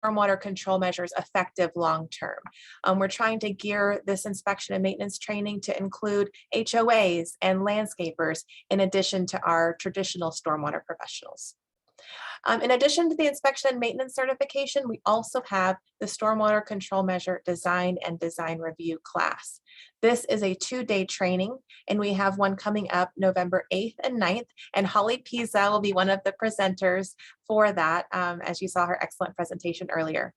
stormwater control measures effective long-term. We're trying to gear this inspection and maintenance training to include HOAs and landscapers in addition to our traditional stormwater professionals. In addition to the inspection and maintenance certification, we also have the stormwater control measure design and design review class. This is a 2-day training, and we have one coming up November 8th and 9th, and Holly Pisa will be one of the presenters for that, as you saw her excellent presentation earlier.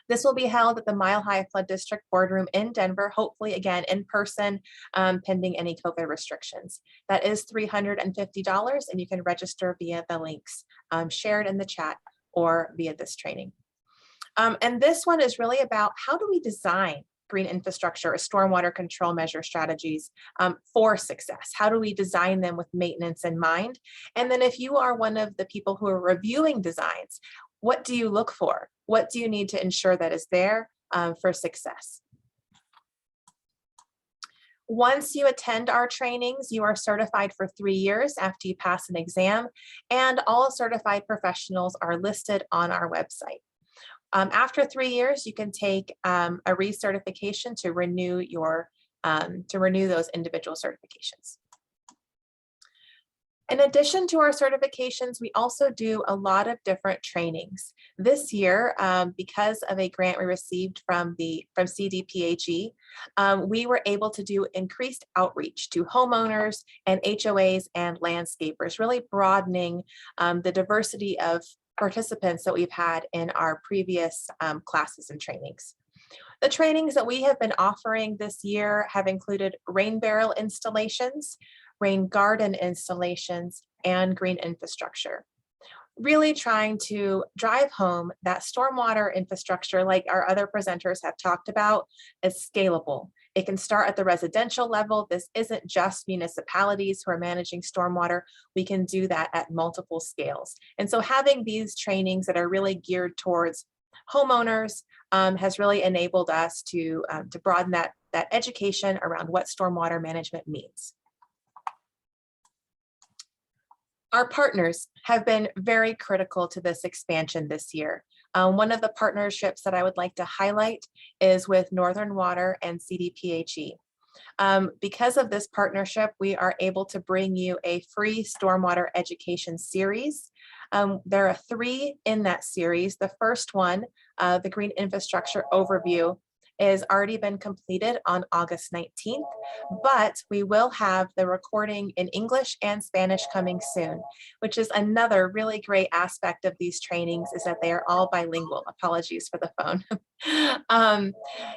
This will be held at the Mile High Flood District Boardroom in Denver, hopefully again in person, pending any COVID restrictions. That is $350, and you can register via the links shared in the chat or via this training. And this one is really about how do we design green infrastructure or stormwater control measure strategies for success? How do we design them with maintenance in mind? And then if you are one of the people who are reviewing designs, what do you look for? What do you need to ensure that is there for success? Once you attend our trainings, you are certified for 3 years after you pass an exam, and all certified professionals are listed on our website. After 3 years, you can take a recertification to renew those individual certifications. In addition to our certifications, we also do a lot of different trainings. This year, because of a grant we received from CDPHE, we were able to do increased outreach to homeowners and HOAs and landscapers, really broadening the diversity of participants that we've had in our previous classes and trainings. The trainings that we have been offering this year have included rain barrel installations, rain garden installations, and green infrastructure. Really trying to drive home that stormwater infrastructure, like our other presenters have talked about, is scalable. It can start at the residential level. This isn't just municipalities who are managing stormwater. We can do that at multiple scales. And so having these trainings that are really geared towards homeowners has really enabled us to broaden that education around what stormwater management means. Our partners have been very critical to this expansion this year. One of the partnerships that I would like to highlight is with Northern Water and CDPHE. Because of this partnership, we are able to bring you a free stormwater education series. There are 3 in that series. The first one, the Green Infrastructure Overview, has already been completed on August 19th, but we will have the recording in English and Spanish coming soon, which is another really great aspect of these trainings, is that they are all bilingual. Apologies for the phone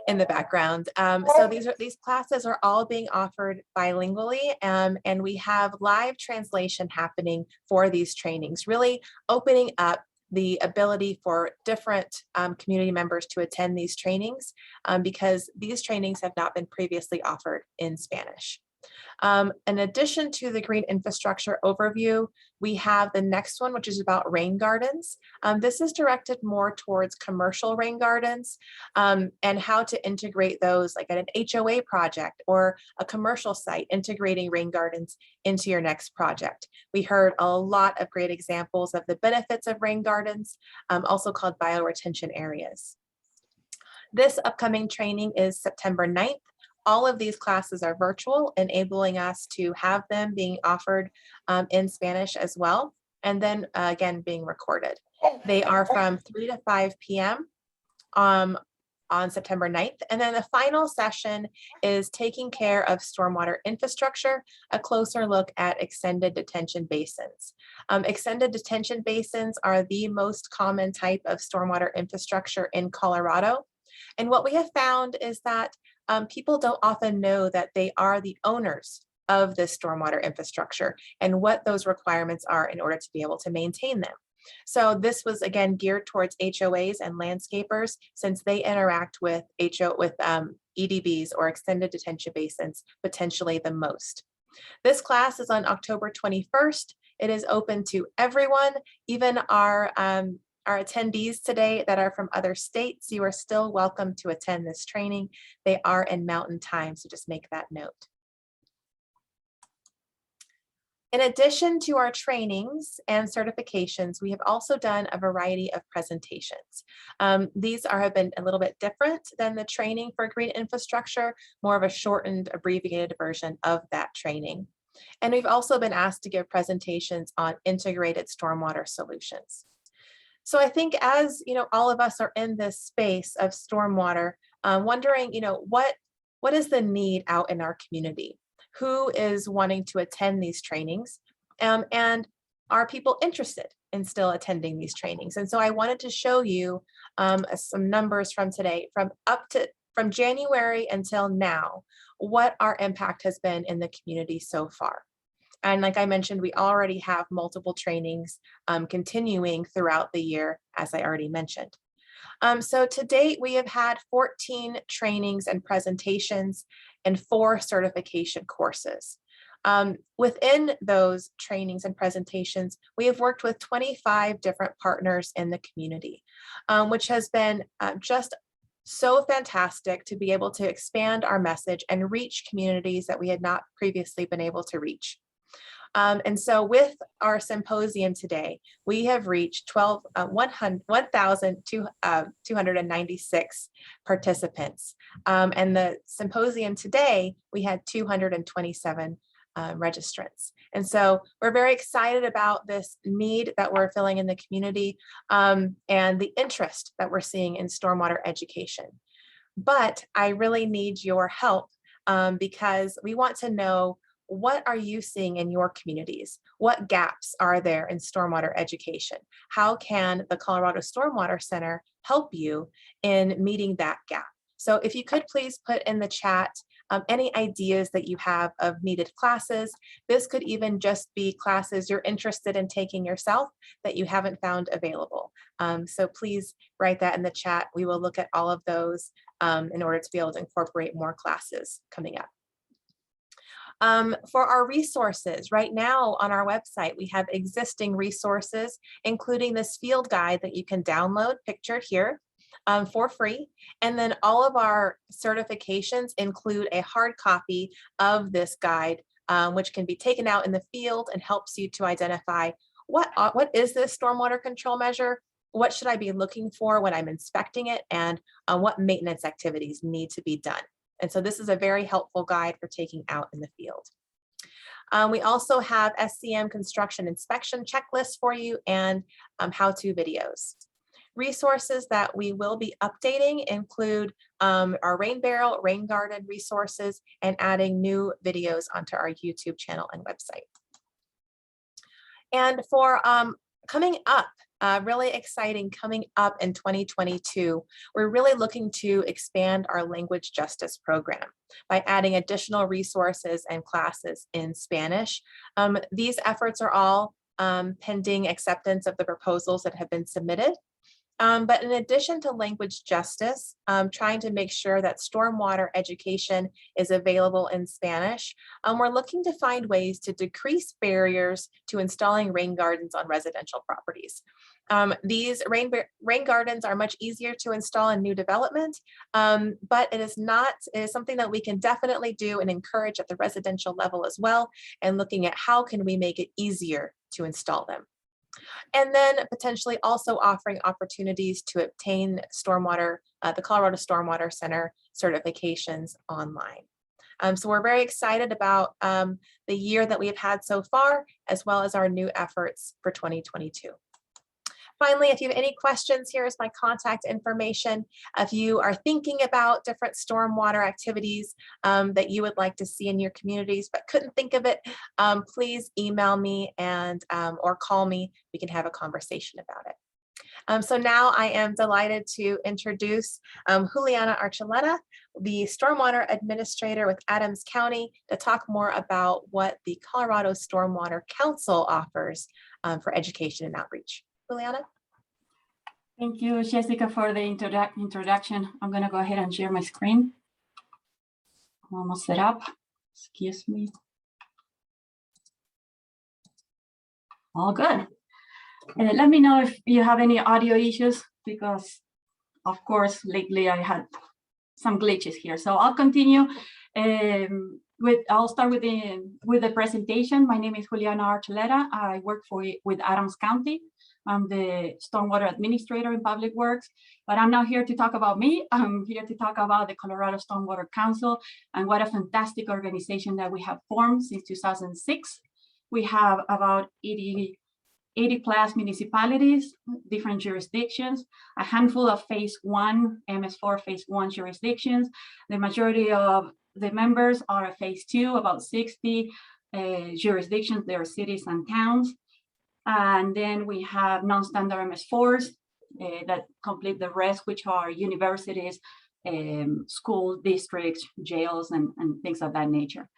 in the background. So these classes are all being offered bilingually, and we have live translation happening for these trainings, really opening up the ability for different community members to attend these trainings because these trainings have not been previously offered in Spanish. In addition to the Green Infrastructure Overview, we have the next one, which is about rain gardens. This is directed more towards commercial rain gardens and how to integrate those, like at an HOA project or a commercial site, integrating rain gardens into your next project. We heard a lot of great examples of the benefits of rain gardens, also called bioretention areas. This upcoming training is September 9th. All of these classes are virtual, enabling us to have them being offered in Spanish as well, and then again being recorded. They are from 3 to 5 p.m. On September 9th. And then the final session is taking care of stormwater infrastructure, a closer look at extended detention basins. Extended detention basins are the most common type of stormwater infrastructure in Colorado. And what we have found is that people don't often know that they are the owners of this stormwater infrastructure and what those requirements are in order to be able to maintain them. So this was again geared towards HOAs and landscapers, since they interact with EDBs or extended detention basins potentially the most. This class is on October 21st. It is open to everyone, even our attendees today that are from other states. You are still welcome to attend this training. They are in Mountain Time, so just make that note. In addition to our trainings and certifications, we have also done a variety of presentations. These have been a little bit different than the training for green infrastructure, more of a shortened, abbreviated version of that training. And we've also been asked to give presentations on integrated stormwater solutions. So I think as all of us are in this space of stormwater, wondering, what is the need out in our community? Who is wanting to attend these trainings? And are people interested in still attending these trainings? And so I wanted to show you some numbers from today, from January until now, what our impact has been in the community so far. And like I mentioned, we already have multiple trainings continuing throughout the year, as I already mentioned. So to date, we have had 14 trainings and presentations and 4 certification courses. Within those trainings and presentations, we have worked with 25 different partners in the community, which has been just so fantastic to be able to expand our message and reach communities that we had not previously been able to reach. And so with our symposium today, we have reached 1,296 participants. And the symposium today, we had 227 registrants. And so we're very excited about this need that we're filling in the community and the interest that we're seeing in stormwater education. But I really need your help because we want to know, what are you seeing in your communities? What gaps are there in stormwater education? How can the Colorado Stormwater Center help you in meeting that gap? So if you could please put in the chat any ideas that you have of needed classes. This could even just be classes you're interested in taking yourself that you haven't found available. So please write that in the chat. We will look at all of those in order to be able to incorporate more classes coming up. For our resources, right now on our website, we have existing resources, including this field guide that you can download, pictured here, for free. And then all of our certifications include a hard copy of this guide, which can be taken out in the field and helps you to identify what is this stormwater control measure? What should I be looking for when I'm inspecting it? And what maintenance activities need to be done? And so this is a very helpful guide for taking out in the field. We also have SCM construction inspection checklists for you and how-to videos. Resources that we will be updating include our rain barrel, rain garden resources, and adding new videos onto our YouTube channel and website. And for coming up, really exciting coming up in 2022, we're really looking to expand our language justice program by adding additional resources and classes in Spanish. These efforts are all pending acceptance of the proposals that have been submitted. But in addition to language justice, trying to make sure that stormwater education is available in Spanish, we're looking to find ways to decrease barriers to installing rain gardens on residential properties. These rain gardens are much easier to install in new development, but it is something that we can definitely do and encourage at the residential level as well, and looking at how can we make it easier to install them. And then potentially also offering opportunities to obtain stormwater, the Colorado Stormwater Center certifications online. So we're very excited about the year that we have had so far, as well as our new efforts for 2022. Finally, if you have any questions, here is my contact information. If you are thinking about different stormwater activities that you would like to see in your communities but couldn't think of it, please email me and or call me. We can have a conversation about it. So now I am delighted to introduce Juliana Archuleta, the Stormwater Administrator with Adams County, to talk more about what the Colorado Stormwater Council offers for education and outreach. Juliana? Thank you, Jessica, for the introduction. I'm going to go ahead and share my screen. I'm almost set up. Excuse me. All good. Let me know if you have any audio issues, because, of course, lately I had some glitches here. So I'll continue. I'll start with the presentation. My name is Juliana Archuleta. I work with Adams County. I'm the Stormwater Administrator in Public Works, but I'm not here to talk about me. I'm here to talk about the Colorado Stormwater Council and what a fantastic organization that we have formed since 2006. We have about 80 plus municipalities, different jurisdictions, a handful of phase 1, MS4 phase 1 jurisdictions. The majority of the members are at phase 2, about 60 jurisdictions, there are cities and towns. And then we have non-standard MS4s that complete the rest, which are universities, school districts, jails, and things of that nature.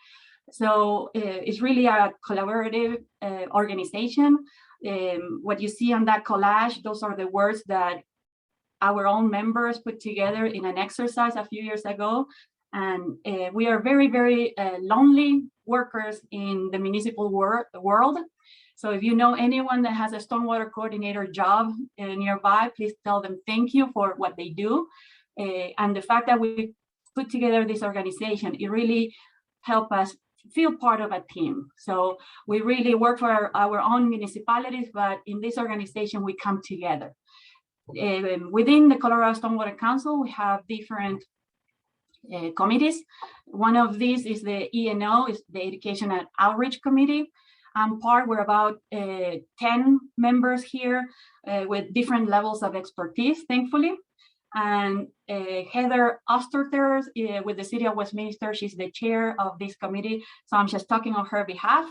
So it's really a collaborative organization. What you see on that collage, those are the words that our own members put together in an exercise a few years ago. And we are very, very lonely workers in the municipal world. So if you know anyone that has a stormwater coordinator job nearby, please tell them thank you for what they do. And the fact that we put together this organization, it really helped us feel part of a team. So we really work for our own municipalities, but in this organization, we come together. Within the Colorado Stormwater Council, we have different committees. One of these is the ENO, is the Education and Outreach Committee. We're about 10 members here with different levels of expertise, thankfully. And Heather Osterter with the City of Westminster, she's the chair of this committee. So I'm just talking on her behalf.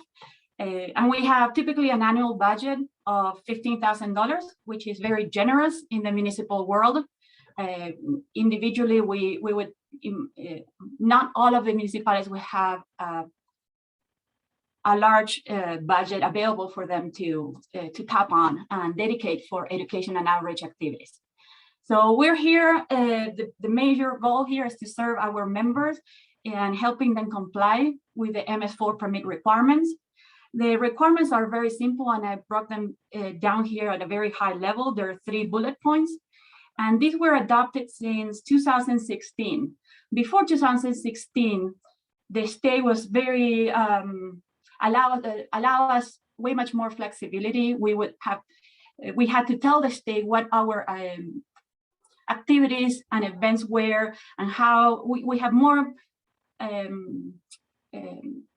And we have typically an annual budget of $15,000, which is very generous in the municipal world. Individually, we would, not all of the municipalities will have a large budget available for them to tap on and dedicate for education and outreach activities. So we're here, the major goal here is to serve our members and helping them comply with the MS4 permit requirements. The requirements are very simple, and I brought them down here at a very high level. There are 3 bullet points, and these were adopted since 2016. Before 2016, the state was very, allow us way much more flexibility. We had to tell the state what our activities and events were, and how we have more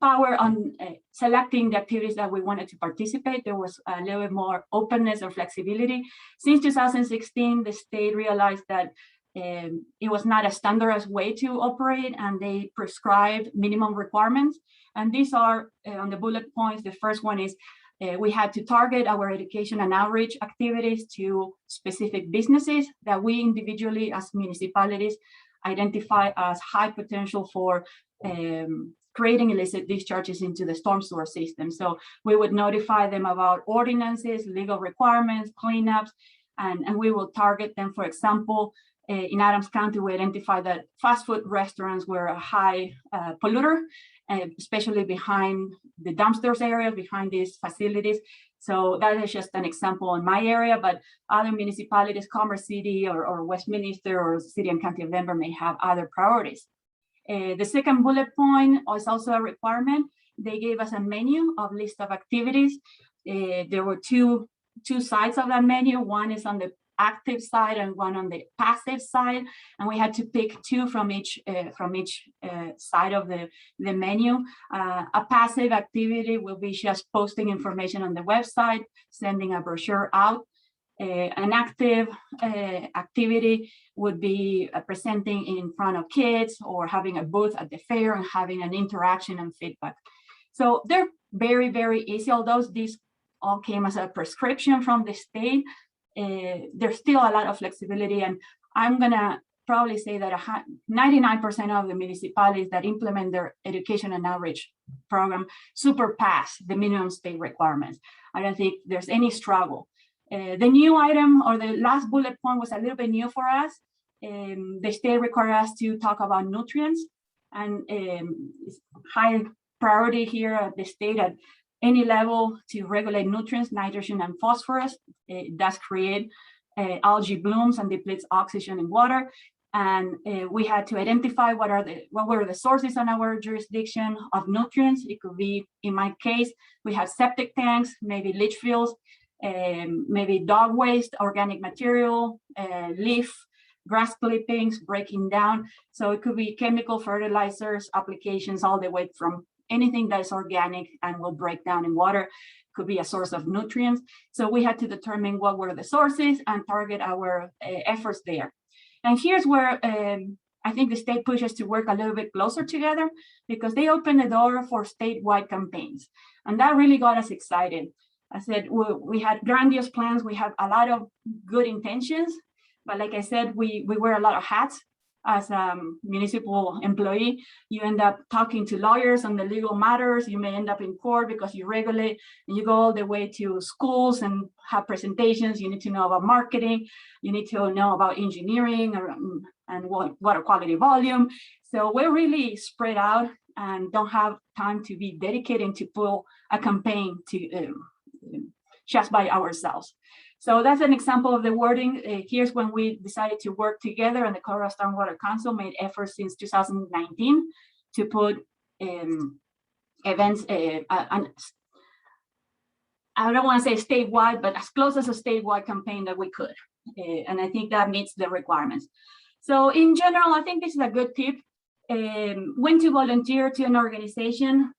power on selecting the activities that we wanted to participate. There was a little bit more openness or flexibility. Since 2016, the state realized that it was not a standardized way to operate, and they prescribed minimum requirements. And these are on the bullet points. The first one is we had to target our education and outreach activities to specific businesses that we individually as municipalities identify as high potential for creating illicit discharges into the storm sewer system. So we would notify them about ordinances, legal requirements, cleanups, and we will target them. For example, in Adams County, we identified that fast food restaurants were a high polluter, especially behind the dumpsters area, behind these facilities. So that is just an example in my area, but other municipalities, Commerce City or Westminster or City and County of Denver may have other priorities. The second bullet point is also a requirement. They gave us a menu of list of activities. There were two sides of that menu. One is on the active side and one on the passive side, and we had to pick 2 from each side of the menu. A passive activity will be just posting information on the website, sending a brochure out. An active activity would be presenting in front of kids or having a booth at the fair and having an interaction and feedback. So they're very, very easy. Although these all came as a prescription from the state, there's still a lot of flexibility, and I'm gonna probably say that 99% of the municipalities that implement their education and outreach program surpass the minimum state requirements. I don't think there's any struggle. The new item, or the last bullet point, was a little bit new for us. The state required us to talk about nutrients, and it's high priority here at the state at any level to regulate nutrients, nitrogen and phosphorus. It does create algae blooms and depletes oxygen in water. And we had to identify what were the sources on our jurisdiction of nutrients. It could be, in my case, we have septic tanks, maybe leach fields, maybe dog waste, organic material, leaf, grass clippings breaking down. So it could be chemical fertilizers, applications, all the way from anything that is organic and will break down in water, could be a source of nutrients. So we had to determine what were the sources and target our efforts there. And here's where I think the state pushes to work a little bit closer together, because they opened the door for statewide campaigns. And that really got us excited. I said, we had grandiose plans. We had a lot of good intentions. But like I said, we wear a lot of hats. As a municipal employee, you end up talking to lawyers on the legal matters. You may end up in court because you regulate, and you go all the way to schools and have presentations. You need to know about marketing. You need to know about engineering and water quality volume. So we're really spread out and don't have time to be dedicated to pull a campaign to just by ourselves. So that's an example of the wording. Here's when we decided to work together, and the Colorado Stormwater Council made efforts since 2019 to put events, I don't want to say statewide, but as close as a statewide campaign that we could. And I think that meets the requirements. So in general, I think this is a good tip. When to volunteer to an organization.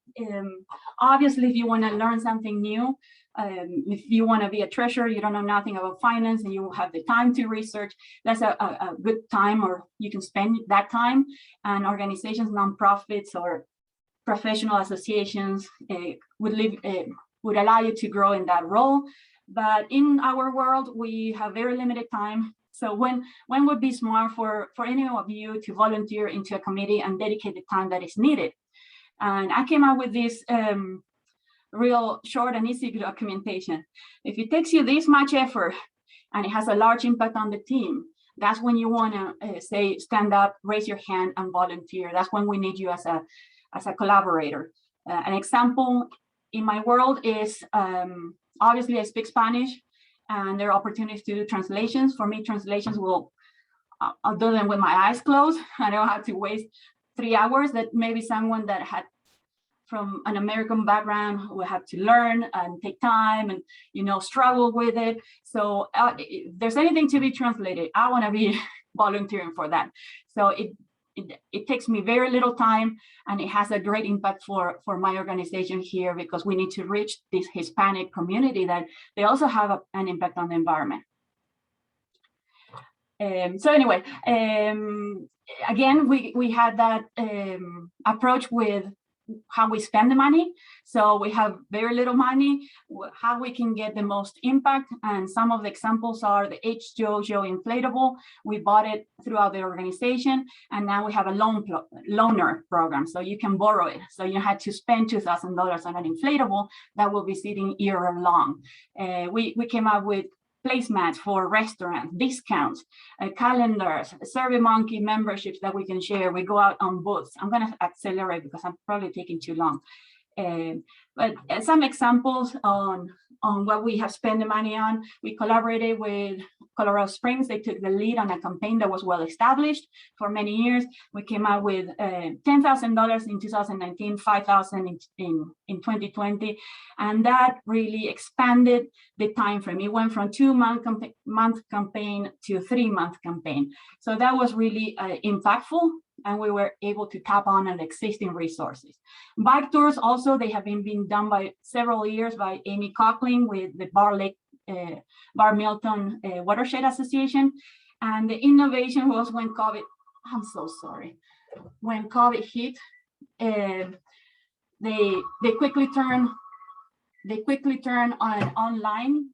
Obviously, if you want to learn something new, if you want to be a treasurer, you don't know nothing about finance and you have the time to research, that's a good time, or you can spend that time. And organizations, nonprofits, or professional associations would allow you to grow in that role. But in our world, we have very limited time. So when would be smart for any of you to volunteer into a committee and dedicate the time that is needed? And I came up with this real short and easy documentation. If it takes you this much effort and it has a large impact on the team, that's when you want to say, stand up, raise your hand, and volunteer. That's when we need you as a collaborator. An example in my world is, obviously I speak Spanish, and there are opportunities to do translations. For me, translations I'll do them with my eyes closed. I don't have to waste 3 hours that maybe someone that had from an American background will have to learn and take time and, struggle with it. So if there's anything to be translated, I want to be volunteering for that. So it takes me very little time, and it has a great impact for my organization here, because we need to reach this Hispanic community that they also have an impact on the environment. So anyway, again, we had that approach with how we spend the money. So we have very little money, how we can get the most impact. And some of the examples are the H2O inflatable. We bought it throughout the organization, and now we have a loaner program. So you can borrow it. So you had to spend $2,000 on an inflatable that will be sitting year long. We came up with placemats for restaurants, discounts, calendars, SurveyMonkey memberships that we can share. We go out on booths. I'm going to accelerate because I'm probably taking too long. But some examples on what we have spent the money on. We collaborated with Colorado Springs. They took the lead on a campaign that was well established for many years. We came out with $10,000 in 2019, $5,000 in 2020, and that really expanded the time frame. It went from 2-month campaign to a 3-month campaign. So that was really impactful, and we were able to tap on an existing resources. Bike tours also, they have been being done by several years by Amy Coughlin with the Bar Milton Watershed Association. And the innovation was when COVID, I'm so sorry, when COVID hit, they quickly turned on an online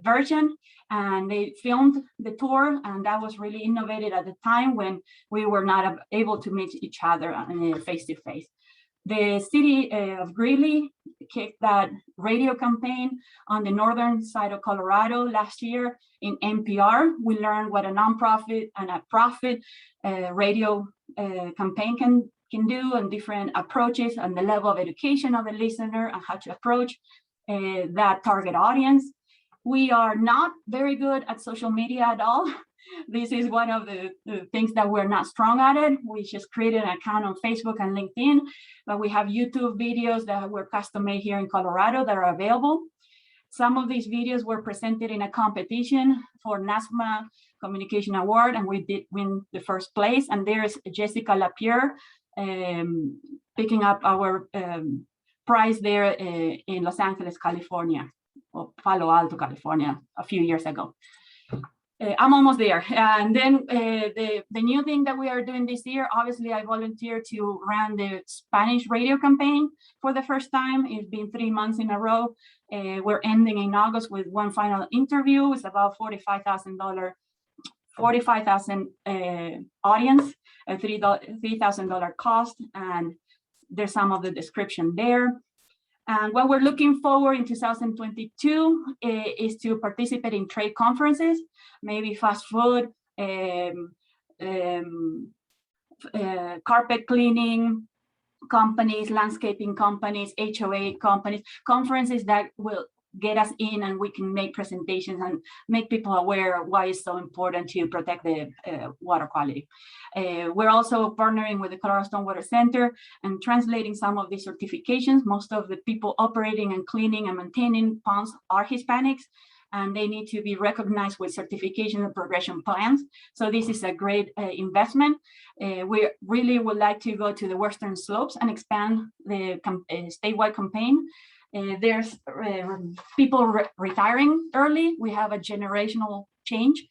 version, and they filmed the tour, and that was really innovative at the time when we were not able to meet each other face to face. The city of Greeley kicked that radio campaign on the northern side of Colorado last year in NPR. We learned what a nonprofit and a profit radio campaign can do, and different approaches and the level of education of the listener and how to approach that target audience. We are not very good at social media at all. This is one of the things that we're not strong at it. We just created an account on Facebook and LinkedIn, but we have YouTube videos that were custom made here in Colorado that are available. Some of these videos were presented in a competition for NASMA Communication Award, and we did win the first place. And there's Jessica Lapierre picking up our prize there in Los Angeles, California, or Palo Alto, California, a few years ago. I'm almost there. And then the new thing that we are doing this year, obviously I volunteered to run the Spanish radio campaign for the first time. It's been 3 months in a row. We're ending in August with one final interview. It's about $45,000 audience, a $3,000 cost, and there's some of the description there. And what we're looking forward in 2022 is to participate in trade conferences, maybe fast food, carpet cleaning companies, landscaping companies, HOA companies, conferences that will get us in and we can make presentations and make people aware of why it's so important to protect the water quality. We're also partnering with the Colorado Stormwater Center and translating some of these certifications. Most of the people operating and cleaning and maintaining ponds are Hispanics, and they need to be recognized with certification and progression plans. So this is a great investment. We really would like to go to the Western Slopes and expand the statewide campaign. There's people retiring early. We have a generational change,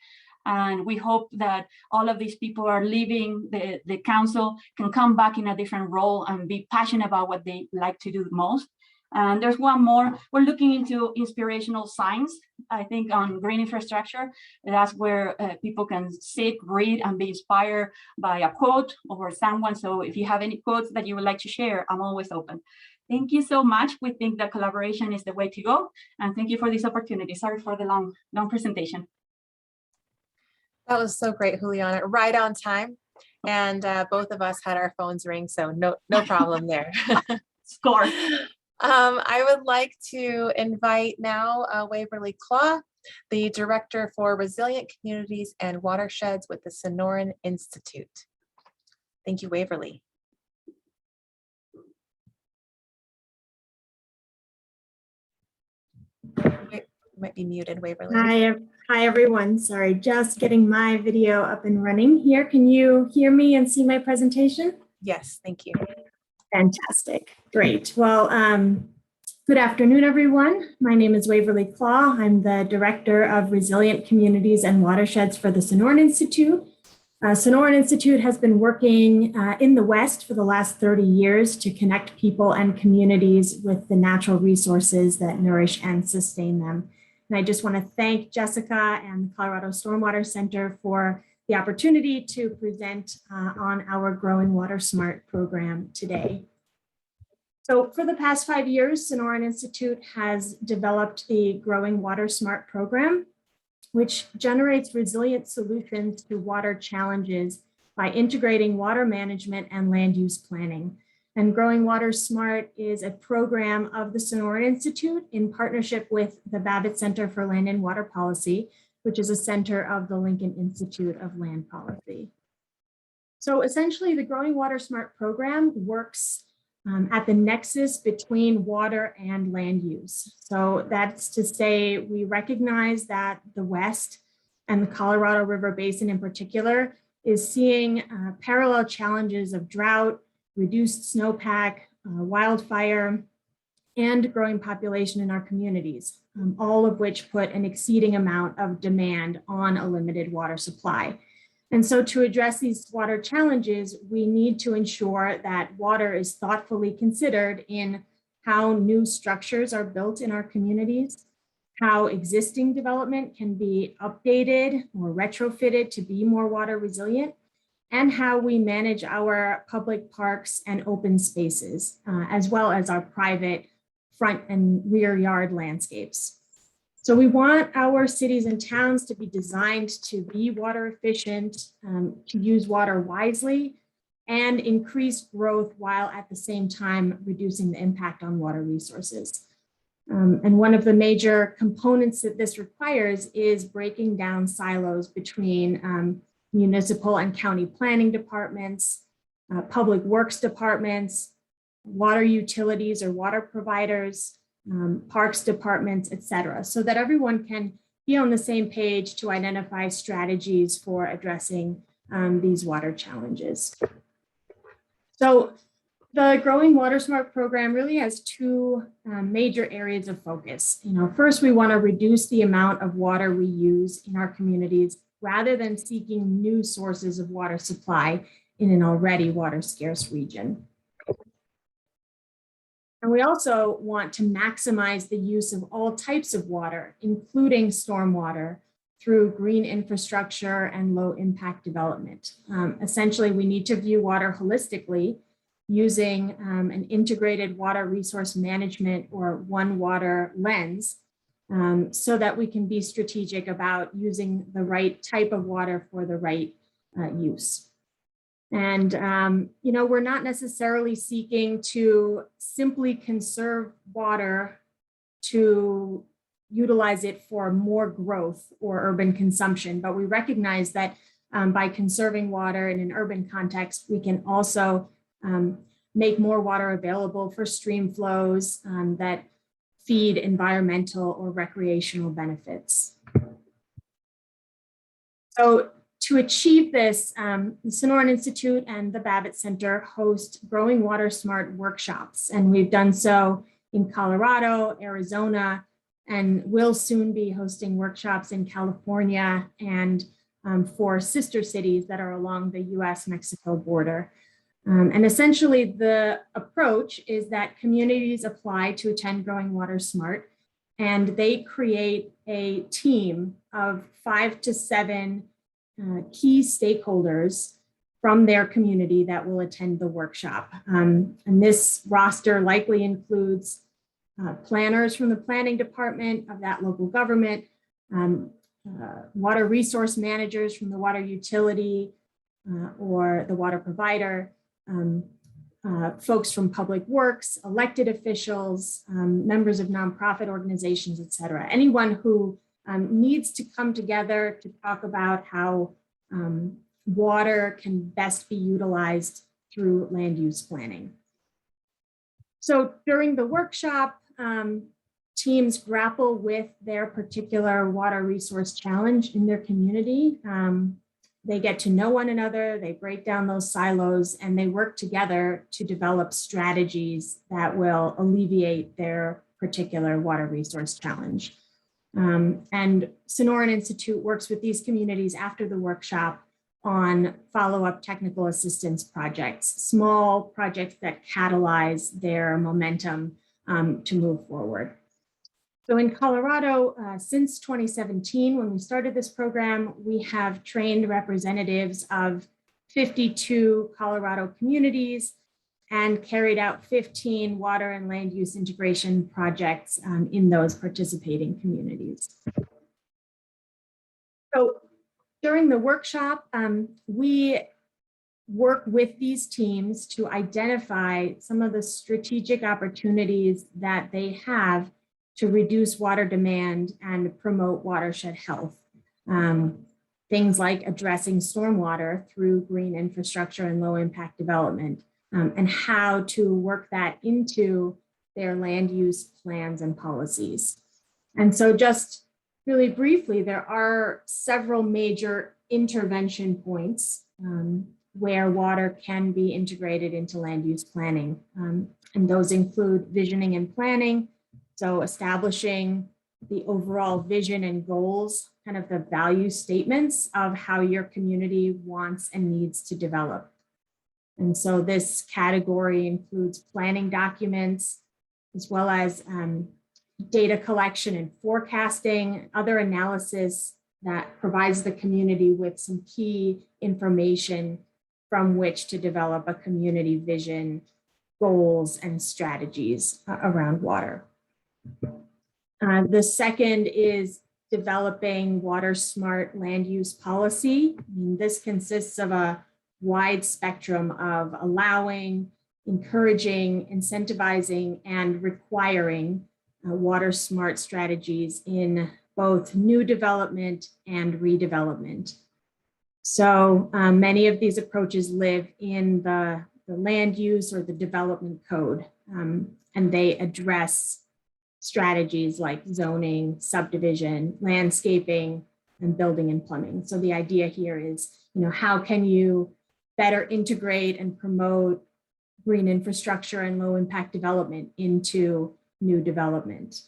and we hope that all of these people are leaving the council can come back in a different role and be passionate about what they like to do most. And there's one more. We're looking into inspirational signs, I think, on green infrastructure. That's where people can sit, read, and be inspired by a quote or someone. So if you have any quotes that you would like to share, I'm always open. Thank you so much. We think that collaboration is the way to go. And thank you for this opportunity. Sorry for the long presentation. That was so great, Juliana. Right on time. And both of us had our phones ring, so no problem there. Score. I would like to invite now Waverly Claw, the Director for Resilient Communities and Watersheds with the Sonoran Institute. Thank you, Waverly. You might be muted, Waverly. Hi everyone. Sorry, just getting my video up and running here. Can you hear me and see my presentation? Yes, thank you. Fantastic. Great. Well, good afternoon, everyone. My name is Waverly Claw. I'm the Director of Resilient Communities and Watersheds for the Sonoran Institute. Sonoran Institute has been working in the West for the last 30 years to connect people and communities with the natural resources that nourish and sustain them. And I just want to thank Jessica and the Colorado Stormwater Center for the opportunity to present on our Growing Water Smart program today. So for the past 5 years, Sonoran Institute has developed the Growing Water Smart program, which generates resilient solutions to water challenges by integrating water management and land use planning. And Growing Water Smart is a program of the Sonoran Institute in partnership with the Babbitt Center for Land and Water Policy, which is a center of the Lincoln Institute of Land Policy. So essentially, the Growing Water Smart program works at the nexus between water and land use. So that's to say, we recognize that the West and the Colorado River Basin in particular is seeing parallel challenges of drought, reduced snowpack, wildfire, and growing population in our communities, all of which put an exceeding amount of demand on a limited water supply. And so to address these water challenges, we need to ensure that water is thoughtfully considered in how new structures are built in our communities, how existing development can be updated or retrofitted to be more water resilient, and how we manage our public parks and open spaces, as well as our private front and rear yard landscapes. So we want our cities and towns to be designed to be water efficient, to use water wisely, and increase growth while at the same time reducing the impact on water resources. And one of the major components that this requires is breaking down silos between municipal and county planning departments, public works departments, water utilities or water providers, parks departments, et cetera, so that everyone can be on the same page to identify strategies for addressing these water challenges. So the Growing Water Smart program really has two major areas of focus. First, we want to reduce the amount of water we use in our communities rather than seeking new sources of water supply in an already water scarce region. And we also want to maximize the use of all types of water, including stormwater, through green infrastructure and low impact development. Essentially, we need to view water holistically using an integrated water resource management or one water lens so that we can be strategic about using the right type of water for the right use. And, we're not necessarily seeking to simply conserve water to utilize it for more growth or urban consumption, but we recognize that by conserving water in an urban context, we can also make more water available for stream flows that feed environmental or recreational benefits. So to achieve this, the Sonoran Institute and the Babbitt Center host Growing Water Smart workshops, and we've done so in Colorado, Arizona, and will soon be hosting workshops in California and 4 sister cities that are along the US-Mexico border. And essentially the approach is that communities apply to attend Growing Water Smart, and they create a team of 5 to 7 key stakeholders from their community that will attend the workshop. And this roster likely includes planners from the planning department of that local government, water resource managers from the water utility or the water provider, folks from public works, elected officials, members of nonprofit organizations, et cetera. Anyone who needs to come together to talk about how water can best be utilized through land use planning. So during the workshop, teams grapple with their particular water resource challenge in their community. They get to know one another, they break down those silos, and they work together to develop strategies that will alleviate their particular water resource challenge. And Sonoran Institute works with these communities after the workshop on follow-up technical assistance projects, small projects that catalyze their momentum to move forward. So in Colorado, since 2017, when we started this program, we have trained representatives of 52 Colorado communities and carried out 15 water and land use integration projects in those participating communities. So during the workshop, we work with these teams to identify some of the strategic opportunities that they have to reduce water demand and promote watershed health. Things like addressing stormwater through green infrastructure and low impact development, and how to work that into their land use plans and policies. And so just really briefly, there are several major intervention points where water can be integrated into land use planning. And those include visioning and planning. So establishing the overall vision and goals, kind of the value statements of how your community wants and needs to develop. And so this category includes planning documents, as well as data collection and forecasting, other analysis that provides the community with some key information from which to develop a community vision, goals, and strategies around water. The second is developing water smart land use policy. This consists of a wide spectrum of allowing, encouraging, incentivizing, and requiring water smart strategies in both new development and redevelopment. So many of these approaches live in the land use or the development code, and they address strategies like zoning, subdivision, landscaping, and building and plumbing. So the idea here is, how can you better integrate and promote green infrastructure and low impact development into new development?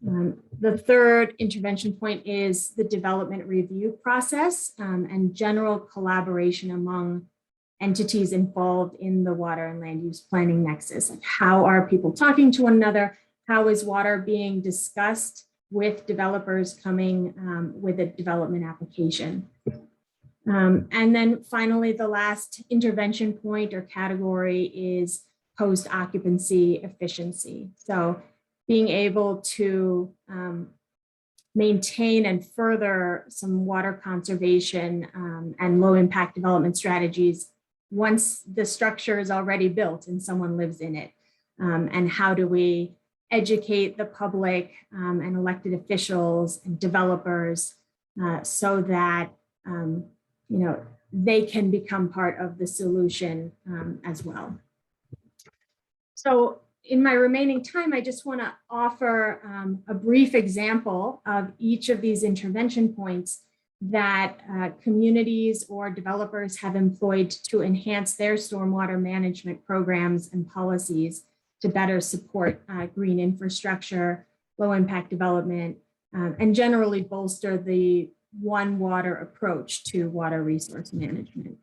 The third intervention point is the development review process and general collaboration among entities involved in the water and land use planning nexus. Like, how are people talking to one another? How is water being discussed with developers coming with a development application? And then finally, the last intervention point or category is post-occupancy efficiency. So being able to maintain and further some water conservation and low impact development strategies once the structure is already built and someone lives in it. And how do we educate the public and elected officials and developers so that they can become part of the solution as well. So in my remaining time, I just want to offer a brief example of each of these intervention points that communities or developers have employed to enhance their stormwater management programs and policies to better support green infrastructure, low impact development, and generally bolster the one water approach to water resource management.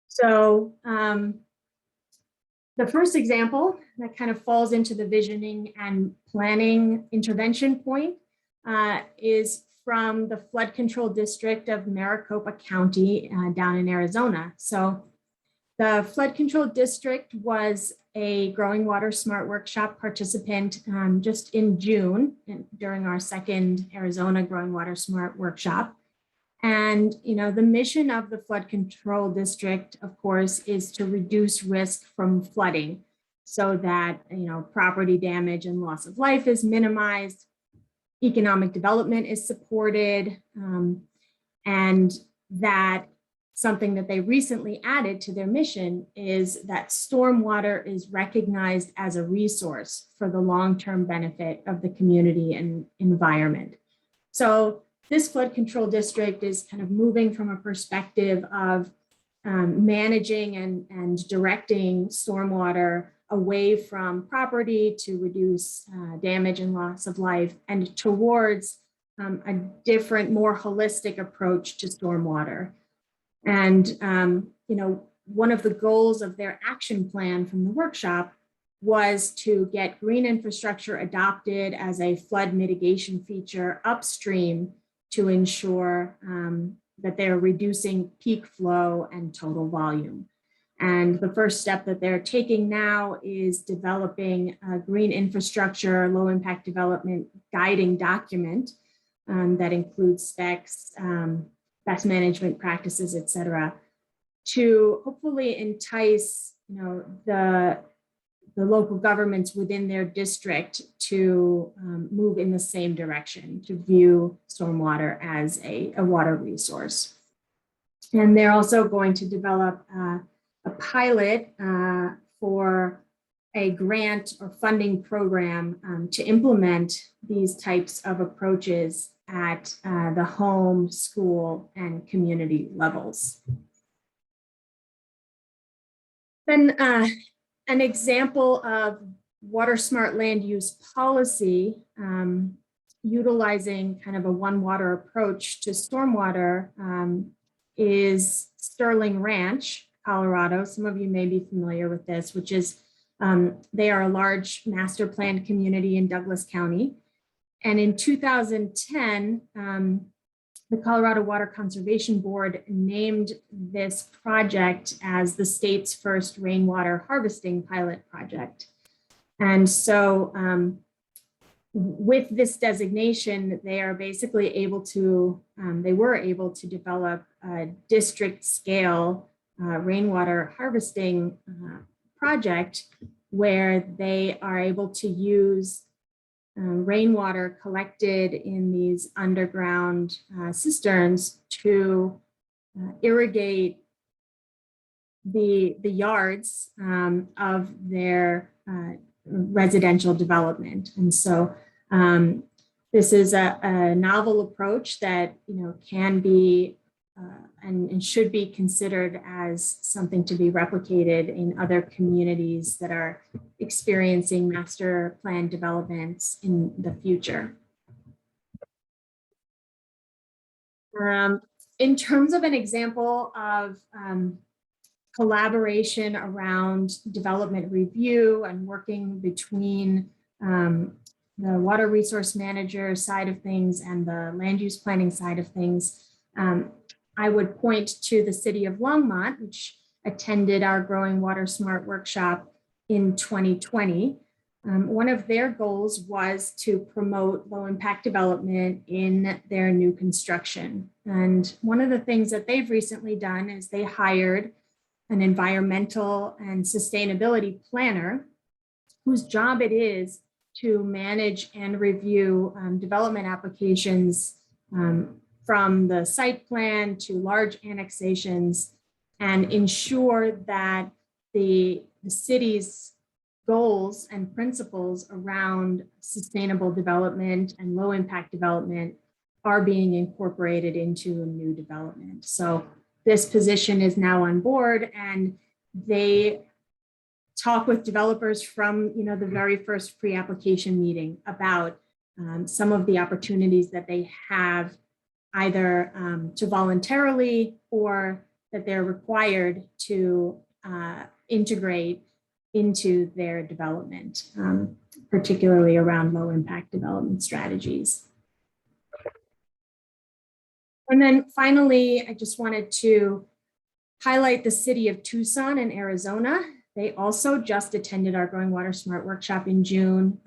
So the first example that kind of falls into the visioning and planning intervention point is from the flood control district of Maricopa County down in Arizona. So the flood control district was a Growing Water Smart Workshop participant just in June during our second Arizona Growing Water Smart Workshop. And the mission of the flood control district, of course, is to reduce risk from flooding so that property damage and loss of life is minimized, economic development is supported, and that something that they recently added to their mission is that stormwater is recognized as a resource for the long-term benefit of the community and environment. So this flood control district is kind of moving from a perspective of managing and directing stormwater away from property to reduce damage and loss of life, and towards a different, more holistic approach to stormwater. And one of the goals of their action plan from the workshop was to get green infrastructure adopted as a flood mitigation feature upstream to ensure that they're reducing peak flow and total volume. And the first step that they're taking now is developing a green infrastructure, low impact development guiding document that includes specs, best management practices, et cetera, to hopefully entice the local governments within their district to move in the same direction, to view stormwater as a water resource. And they're also going to develop a pilot for a grant or funding program to implement these types of approaches at the home, school, and community levels. Then an example of water smart land use policy utilizing kind of a one water approach to stormwater is Sterling Ranch, Colorado. Some of you may be familiar with this, which is they are a large master planned community in Douglas County. And in 2010, the Colorado Water Conservation Board named this project as the state's first rainwater harvesting pilot project. And so with this designation, they are basically able to, they were able to develop a district scale rainwater harvesting project where they are able to use rainwater collected in these underground cisterns to irrigate the yards of their residential development. And so this is a novel approach that can be and should be considered as something to be replicated in other communities that are experiencing master plan developments in the future. In terms of an example of collaboration around development review and working between the water resource manager side of things and the land use planning side of things, I would point to the city of Longmont, which attended our Growing Water Smart workshop in 2020. One of their goals was to promote low impact development in their new construction. And one of the things that they've recently done is they hired an environmental and sustainability planner whose job it is to manage and review development applications from the site plan to large annexations and ensure that the city's goals and principles around sustainable development and low impact development are being incorporated into a new development. So this position is now on board, and they talk with developers from the very first pre-application meeting about some of the opportunities that they have either to voluntarily or that they're required to integrate into their development, particularly around low impact development strategies. And then finally, I just wanted to highlight the city of Tucson in Arizona. They also just attended our Growing Water Smart workshop in June.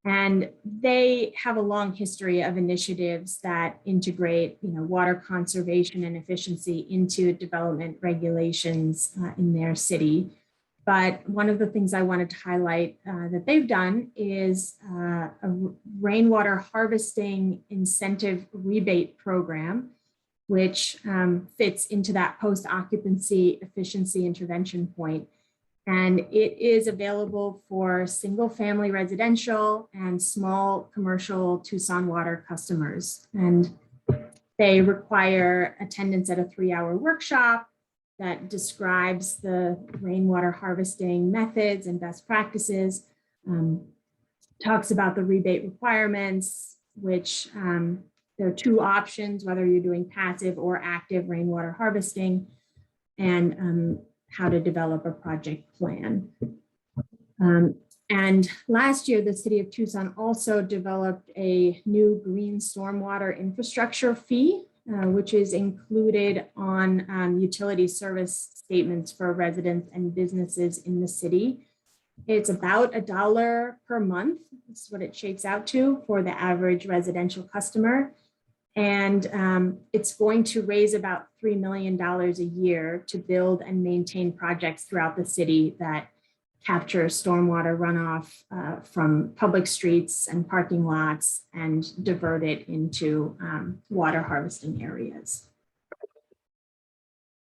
And they have a long history of initiatives that integrate water conservation and efficiency into development regulations in their city. But one of the things I wanted to highlight that they've done is a rainwater harvesting incentive rebate program, which fits into that post-occupancy efficiency intervention point. And it is available for single-family residential and small commercial Tucson Water customers. And they require attendance at a 3-hour workshop that describes the rainwater harvesting methods and best practices, talks about the rebate requirements, which there are 2 options, whether you're doing passive or active rainwater harvesting, and how to develop a project plan. And last year, the city of Tucson also developed a new green stormwater infrastructure fee, which is included on utility service statements for residents and businesses in the city. It's about $1 per month. That's what it shakes out to for the average residential customer. And it's going to raise about $3 million a year to build and maintain projects throughout the city that capture stormwater runoff from public streets and parking lots and divert it into water harvesting areas.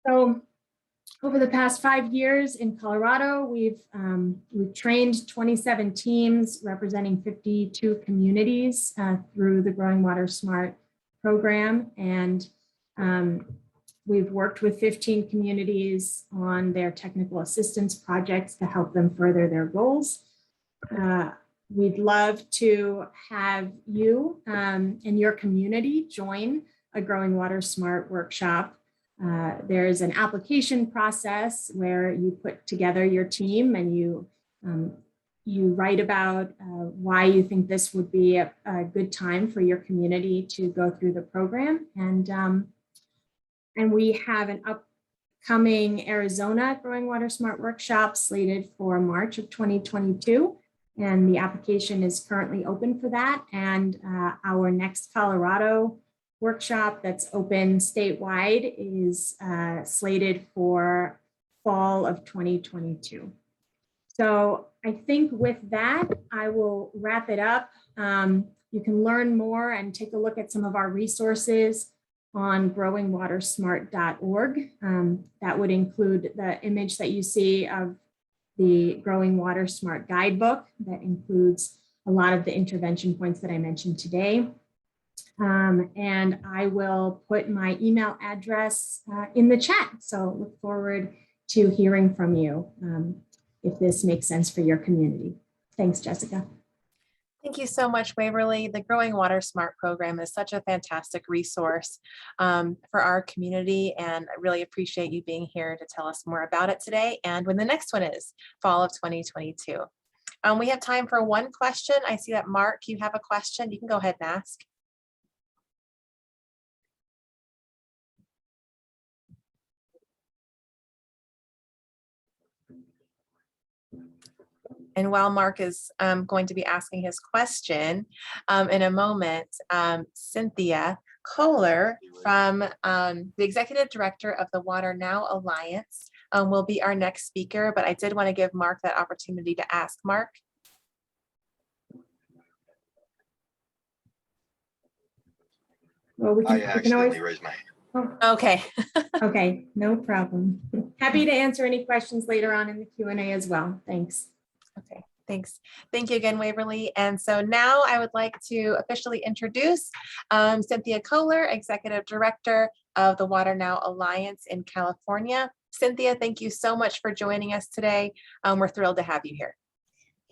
So over the past 5 years in Colorado, we've trained 27 teams representing 52 communities through the Growing Water Smart program. And we've worked with 15 communities on their technical assistance projects to help them further their goals. We'd love to have you and your community join a Growing Water Smart workshop. There's an application process where you put together your team and you write about why you think this would be a good time for your community to go through the program. And we have an upcoming Arizona Growing Water Smart workshop slated for March of 2022. And the application is currently open for that. And our next Colorado workshop that's open statewide is slated for fall of 2022. So I think with that, I will wrap it up. You can learn more and take a look at some of our resources on growingwatersmart.org. That would include the image that you see of the Growing Water Smart guidebook that includes a lot of the intervention points that I mentioned today. And I will put my email address in the chat. So look forward to hearing from you if this makes sense for your community. Thanks, Jessica. Thank you so much, Waverly. The Growing Water Smart program is such a fantastic resource for our community, and I really appreciate you being here to tell us more about it today and when the next one is, fall of 2022. We have time for one question. I see that Mark, you have a question. You can go ahead and ask. And while Mark is going to be asking his question in a moment, Cynthia Kohler from the Executive Director of the Water Now Alliance will be our next speaker, but I did want to give Mark that opportunity to ask. Mark. Well, I accidentally raised my hand. Oh, Okay. okay, no problem. Happy to answer any questions later on in the Q&A as well. Thanks. Okay, thanks. Thank you again, Waverly. And so now I would like to officially introduce Cynthia Kohler, Executive Director of the Water Now Alliance in California. Cynthia, thank you so much for joining us today. We're thrilled to have you here.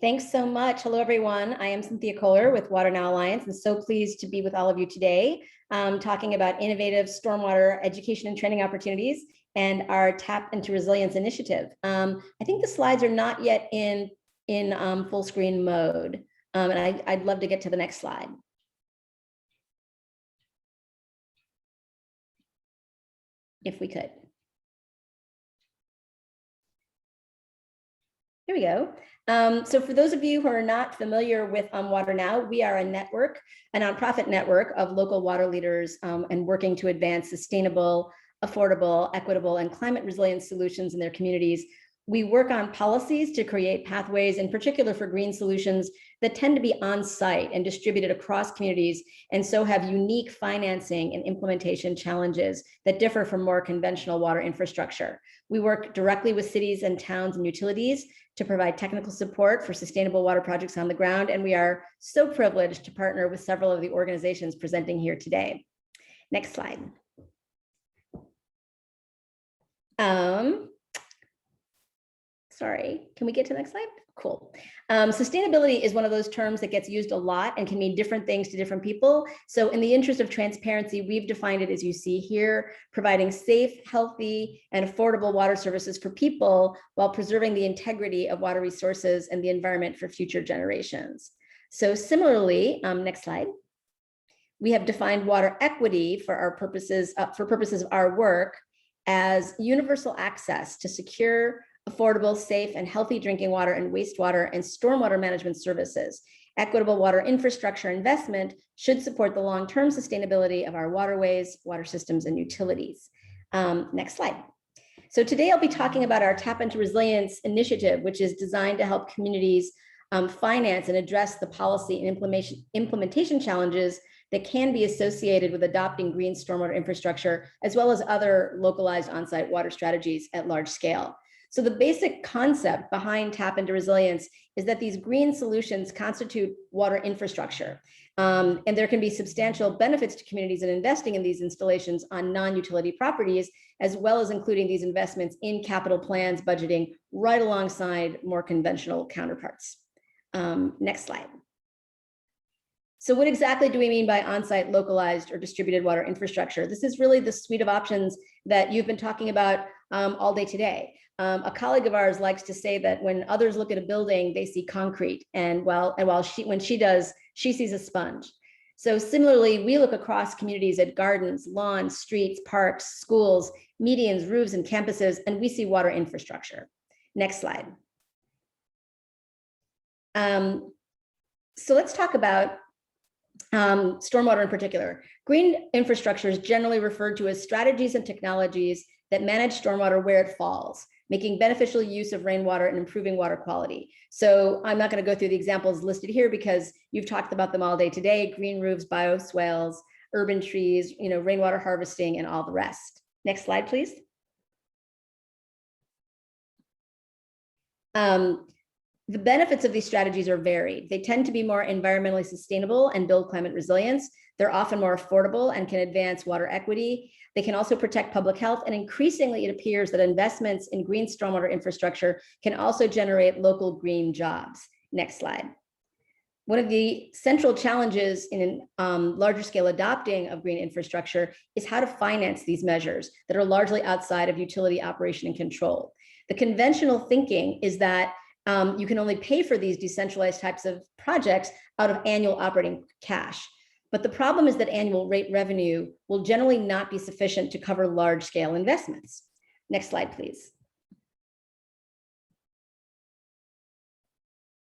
Thanks so much. Hello, everyone. I am Cynthia Kohler with Water Now Alliance, and so pleased to be with all of you today, talking about innovative stormwater education and training opportunities and our Tap into Resilience initiative. I think the slides are not yet in full screen mode, and I'd love to get to the next slide. If we could. Here we go. So for those of you who are not familiar with Water Now, we are a network, a nonprofit network of local water leaders and working to advance sustainable, affordable, equitable, and climate resilient solutions in their communities. We work on policies to create pathways, in particular for green solutions that tend to be on site and distributed across communities, and so have unique financing and implementation challenges that differ from more conventional water infrastructure. We work directly with cities and towns and utilities to provide technical support for sustainable water projects on the ground, and we are so privileged to partner with several of the organizations presenting here today. Next slide. Sorry, can we get to the next slide? Cool. Sustainability is one of those terms that gets used a lot and can mean different things to different people. So in the interest of transparency, we've defined it as you see here, providing safe, healthy, and affordable water services for people while preserving the integrity of water resources and the environment for future generations. So similarly, next slide. We have defined water equity for our purposes, of our work as universal access to secure, affordable, safe, and healthy drinking water and wastewater and stormwater management services. Equitable water infrastructure investment should support the long-term sustainability of our waterways, water systems, and utilities. Next slide. So today I'll be talking about our Tap into Resilience initiative, which is designed to help communities finance and address the policy and implementation challenges that can be associated with adopting green stormwater infrastructure, as well as other localized on-site water strategies at large scale. So the basic concept behind Tap into Resilience is that these green solutions constitute water infrastructure. And there can be substantial benefits to communities in investing in these installations on non-utility properties, as well as including these investments in capital plans budgeting right alongside more conventional counterparts. Next slide. So what exactly do we mean by on-site, localized, or distributed water infrastructure? This is really the suite of options that you've been talking about all day today. A colleague of ours likes to say that when others look at a building, they see concrete, and when she does, she sees a sponge. So similarly, we look across communities at gardens, lawns, streets, parks, schools, medians, roofs, and campuses, and we see water infrastructure. Next slide. So let's talk about stormwater in particular. Green infrastructure is generally referred to as strategies and technologies that manage stormwater where it falls, making beneficial use of rainwater and improving water quality. So I'm not going to go through the examples listed here because you've talked about them all day today: green roofs, bioswales, urban trees, rainwater harvesting, and all the rest. Next slide, please. The benefits of these strategies are varied. They tend to be more environmentally sustainable and build climate resilience. They're often more affordable and can advance water equity. They can also protect public health. And increasingly, it appears that investments in green stormwater infrastructure can also generate local green jobs. Next slide. One of the central challenges in larger scale adopting of green infrastructure is how to finance these measures that are largely outside of utility operation and control. The conventional thinking is that you can only pay for these decentralized types of projects out of annual operating cash. But the problem is that annual rate revenue will generally not be sufficient to cover large scale investments. Next slide, please.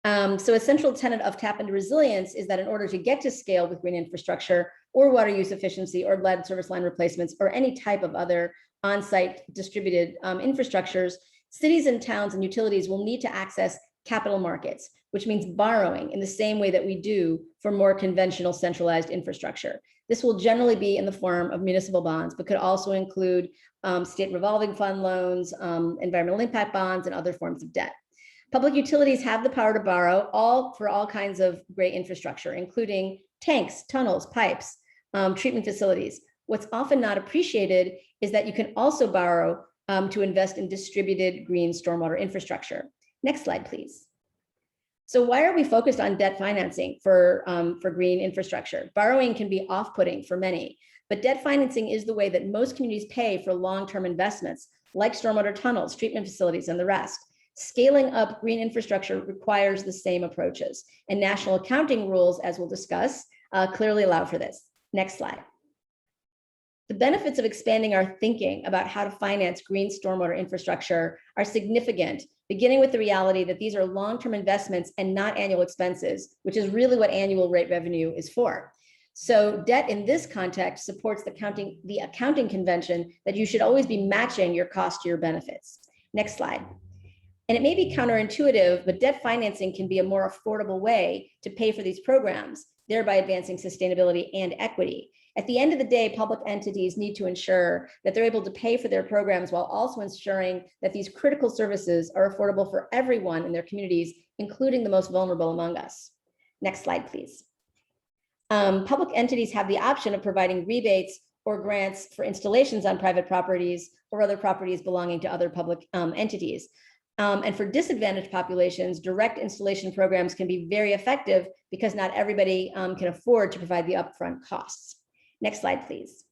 So a central tenet of tap into resilience is that in order to get to scale with green infrastructure or water use efficiency or lead service line replacements or any type of other on-site distributed infrastructures, cities and towns and utilities will need to access capital markets, which means borrowing in the same way that we do for more conventional centralized infrastructure. This will generally be in the form of municipal bonds, but could also include state revolving fund loans, environmental impact bonds, and other forms of debt. Public utilities have the power to borrow for all kinds of great infrastructure, including tanks, tunnels, pipes, treatment facilities. What's often not appreciated is that you can also borrow to invest in distributed green stormwater infrastructure. Next slide, please. So why are we focused on debt financing for green infrastructure? Borrowing can be off-putting for many, but debt financing is the way that most communities pay for long-term investments like stormwater tunnels, treatment facilities, and the rest. Scaling up green infrastructure requires the same approaches, and national accounting rules, as we'll discuss, clearly allow for this. Next slide. The benefits of expanding our thinking about how to finance green stormwater infrastructure are significant, beginning with the reality that these are long-term investments and not annual expenses, which is really what annual rate revenue is for. So debt in this context supports the accounting convention that you should always be matching your cost to your benefits. Next slide. And it may be counterintuitive, but debt financing can be a more affordable way to pay for these programs, thereby advancing sustainability and equity. At the end of the day, public entities need to ensure that they're able to pay for their programs while also ensuring that these critical services are affordable for everyone in their communities, including the most vulnerable among us. Next slide, please. Public entities have the option of providing rebates or grants for installations on private properties or other properties belonging to other public entities. And for disadvantaged populations, direct installation programs can be very effective because not everybody can afford to provide the upfront costs. Next slide, please.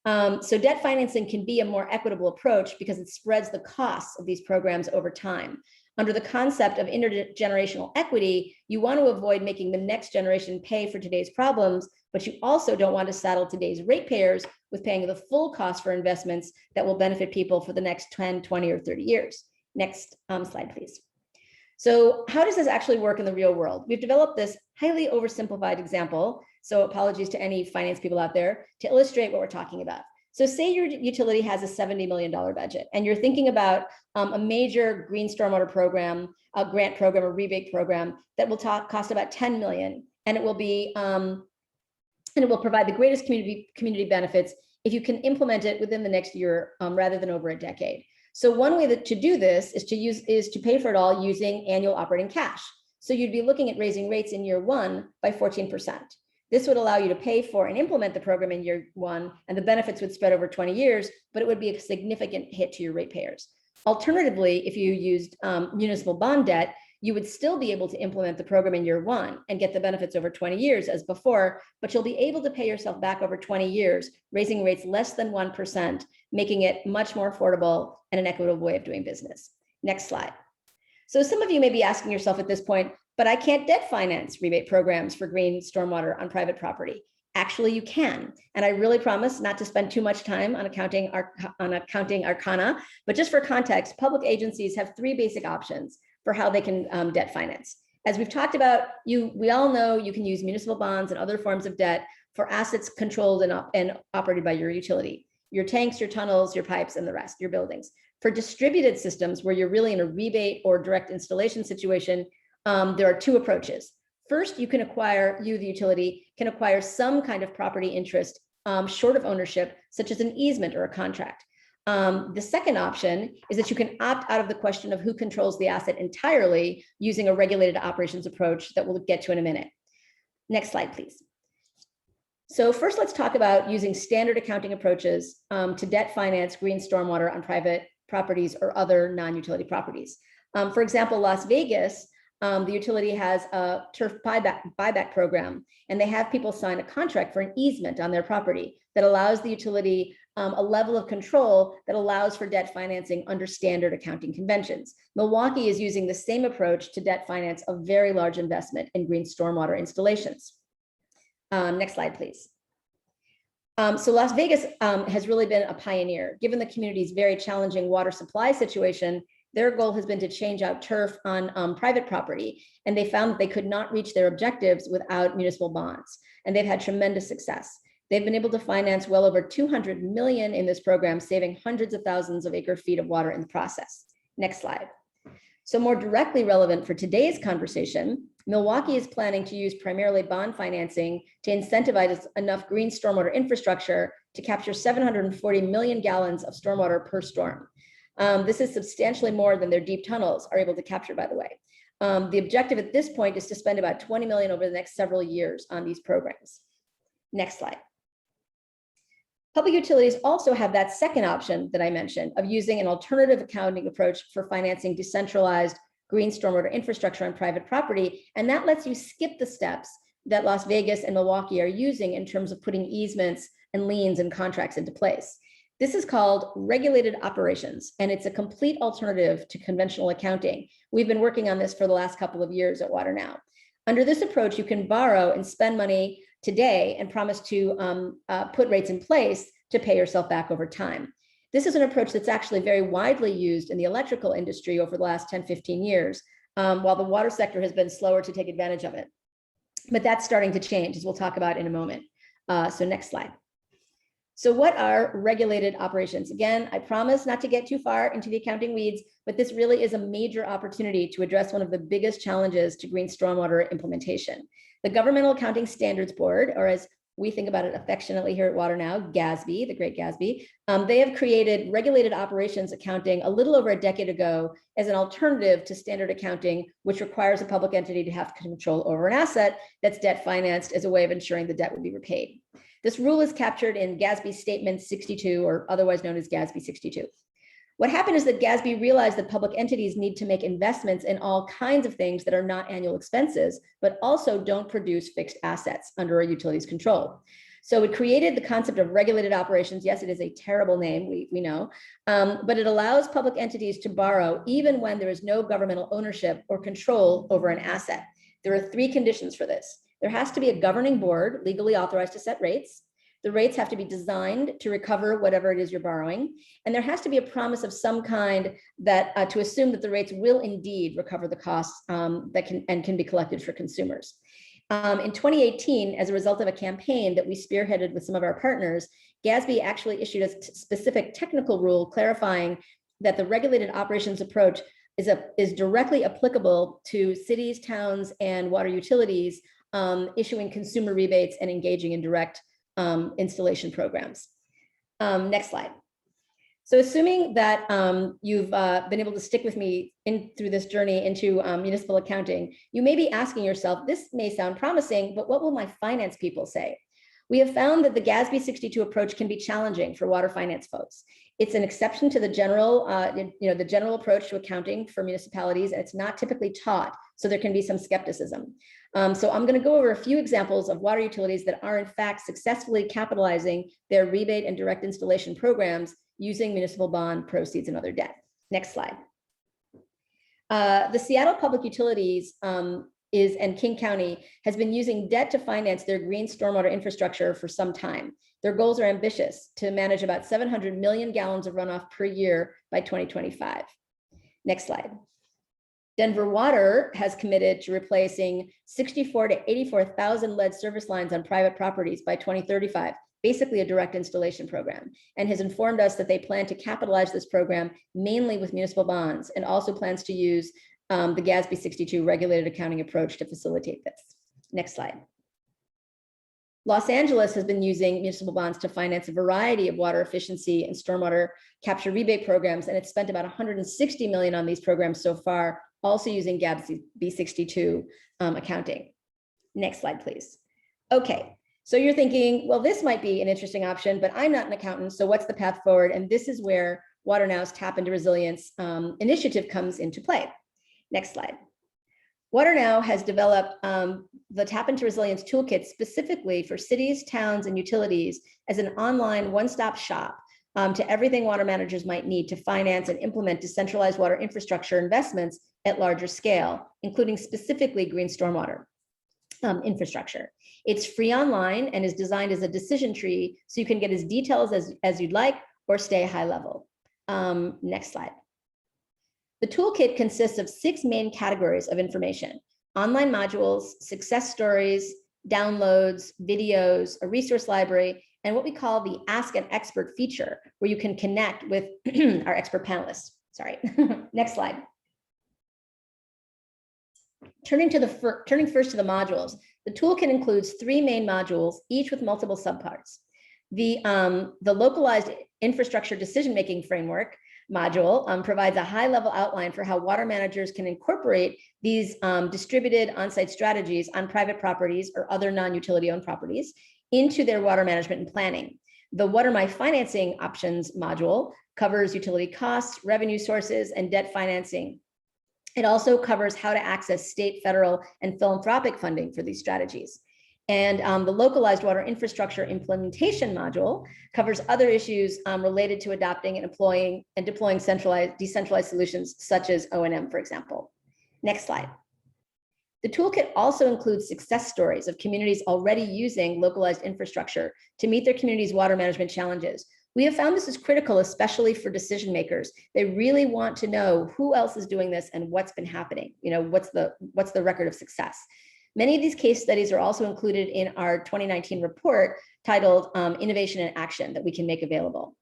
So debt financing can be a more equitable approach because it spreads the costs of these programs over time. Under the concept of intergenerational equity, you want to avoid making the next generation pay for today's problems, but you also don't want to saddle today's ratepayers with paying the full cost for investments that will benefit people for the next 10, 20, or 30 years. Next slide, please. So how does this actually work in the real world? We've developed this highly oversimplified example, so apologies to any finance people out there, to illustrate what we're talking about. So say your utility has a $70 million budget, and you're thinking about a major green stormwater program, a grant program, a rebate program that will cost about $10 million, and it will be and it will provide the greatest community benefits if you can implement it within the next year rather than over a decade. So one way to do this is to pay for it all using annual operating cash. So you'd be looking at raising rates in year one by 14%. This would allow you to pay for and implement the program in year one, and the benefits would spread over 20 years, but it would be a significant hit to your ratepayers. Alternatively, if you used municipal bond debt, you would still be able to implement the program in year one and get the benefits over 20 years as before, but you'll be able to pay yourself back over 20 years, raising rates less than 1%, making it much more affordable and an equitable way of doing business. Next slide. So some of you may be asking yourself at this point, but I can't debt finance rebate programs for green stormwater on private property. Actually, you can. And I really promise not to spend too much time on accounting arcana, but just for context, public agencies have three basic options for how they can debt finance. As we've talked about, we all know you can use municipal bonds and other forms of debt for assets controlled and operated by your utility. your tanks, your tunnels, your pipes, and the rest, your buildings. For distributed systems, where you're really in a rebate or direct installation situation, there are two approaches. First, the utility, can acquire some kind of property interest short of ownership, such as an easement or a contract. The second option is that you can opt out of the question of who controls the asset entirely using a regulated operations approach that we'll get to in a minute. Next slide, please. So first, let's talk about using standard accounting approaches to debt finance green stormwater on private properties or other non-utility properties. For example, Las Vegas, the utility has a turf buyback program, and they have people sign a contract for an easement on their property that allows the utility a level of control that allows for debt financing under standard accounting conventions. Milwaukee is using the same approach to debt finance a very large investment in green stormwater installations. Next slide, please. So Las Vegas has really been a pioneer. Given the community's very challenging water supply situation, their goal has been to change out turf on private property, and they found that they could not reach their objectives without municipal bonds, and they've had tremendous success. They've been able to finance well over 200 million in this program, saving hundreds of thousands of acre feet of water in the process. Next slide. So more directly relevant for today's conversation, Milwaukee is planning to use primarily bond financing to incentivize enough green stormwater infrastructure to capture 740 million gallons of stormwater per storm. This is substantially more than their deep tunnels are able to capture, by the way. The objective at this point is to spend about 20 million over the next several years on these programs. Next slide. Public utilities also have that second option that I mentioned of using an alternative accounting approach for financing decentralized green stormwater infrastructure on private property. And that lets you skip the steps that Las Vegas and Milwaukee are using in terms of putting easements and liens and contracts into place. This is called regulated operations, and it's a complete alternative to conventional accounting. We've been working on this for the last couple of years at Water Now. Under this approach, you can borrow and spend money today and promise to put rates in place to pay yourself back over time. This is an approach that's actually very widely used in the electrical industry over the last 10, 15 years, while the water sector has been slower to take advantage of it. But that's starting to change, as we'll talk about in a moment. So next slide. So what are regulated operations? Again, I promise not to get too far into the accounting weeds, but this really is a major opportunity to address one of the biggest challenges to green stormwater implementation. The Governmental Accounting Standards Board, or as we think about it affectionately here at Water Now, GASB, the great GASB, they have created regulated operations accounting a little over a decade ago as an alternative to standard accounting, which requires a public entity to have control over an asset that's debt financed as a way of ensuring the debt will be repaid. This rule is captured in GASB Statement 62, or otherwise known as GASB 62. What happened is that GASB realized that public entities need to make investments in all kinds of things that are not annual expenses, but also don't produce fixed assets under a utility's control. So it created the concept of regulated operations. Yes, it is a terrible name, we know, but it allows public entities to borrow even when there is no governmental ownership or control over an asset. There are three conditions for this. There has to be a governing board legally authorized to set rates. The rates have to be designed to recover whatever it is you're borrowing. And there has to be a promise of some kind that to assume that the rates will indeed recover the costs that can be collected for consumers. In 2018, as a result of a campaign that we spearheaded with some of our partners, GASB actually issued a specific technical rule clarifying that the regulated operations approach is directly applicable to cities, towns, and water utilities issuing consumer rebates and engaging in direct installation programs. Next slide. So assuming that you've been able to stick with me through this journey into municipal accounting, you may be asking yourself, this may sound promising, but what will my finance people say? We have found that the GASB 62 approach can be challenging for water finance folks. It's an exception to the general, the general approach to accounting for municipalities, and it's not typically taught, so there can be some skepticism. So I'm going to go over a few examples of water utilities that are in fact successfully capitalizing their rebate and direct installation programs using municipal bond proceeds and other debt. Next slide. The Seattle Public Utilities and King County has been using debt to finance their green stormwater infrastructure for some time. Their goals are ambitious to manage about 700 million gallons of runoff per year by 2025. Next slide. Denver Water has committed to replacing 64,000 to 84,000 lead service lines on private properties by 2035. basically a direct installation program, and has informed us that they plan to capitalize this program mainly with municipal bonds, and also plans to use the GASB 62 regulated accounting approach to facilitate this. Next slide. Los Angeles has been using municipal bonds to finance a variety of water efficiency and stormwater capture rebate programs, and it's spent about $160 million on these programs so far, also using GASB 62 accounting. Next slide, please. Okay, so you're thinking, well, this might be an interesting option, but I'm not an accountant, so what's the path forward? And this is where WaterNow's Tap into Resilience initiative comes into play. Next slide. WaterNow has developed the Tap into Resilience Toolkit specifically for cities, towns, and utilities as an online one-stop shop to everything water managers might need to finance and implement decentralized water infrastructure investments at larger scale, including specifically green stormwater infrastructure. It's free online and is designed as a decision tree, so you can get as detailed as you'd like or stay high level. Next slide. The toolkit consists of 6 main categories of information: online modules, success stories, downloads, videos, a resource library, and what we call the Ask an Expert feature, where you can connect with our expert panelists. Sorry. Next slide. Turning first to the modules, the toolkit includes 3 main modules, each with multiple subparts. The localized infrastructure decision-making framework module provides a high-level outline for how water managers can incorporate these distributed on-site strategies on private properties or other non-utility-owned properties into their water management and planning. The What Are My Financing Options module covers utility costs, revenue sources, and debt financing. It also covers how to access state, federal, and philanthropic funding for these strategies. And the localized water infrastructure implementation module covers other issues related to adopting and deploying decentralized solutions such as O&M, for example. Next slide. The toolkit also includes success stories of communities already using localized infrastructure to meet their community's water management challenges. We have found this is critical, especially for decision makers. They really want to know who else is doing this and what's been happening. You know, what's the record of success. Many of these case studies are also included in our 2019 report titled Innovation in Action that we can make available.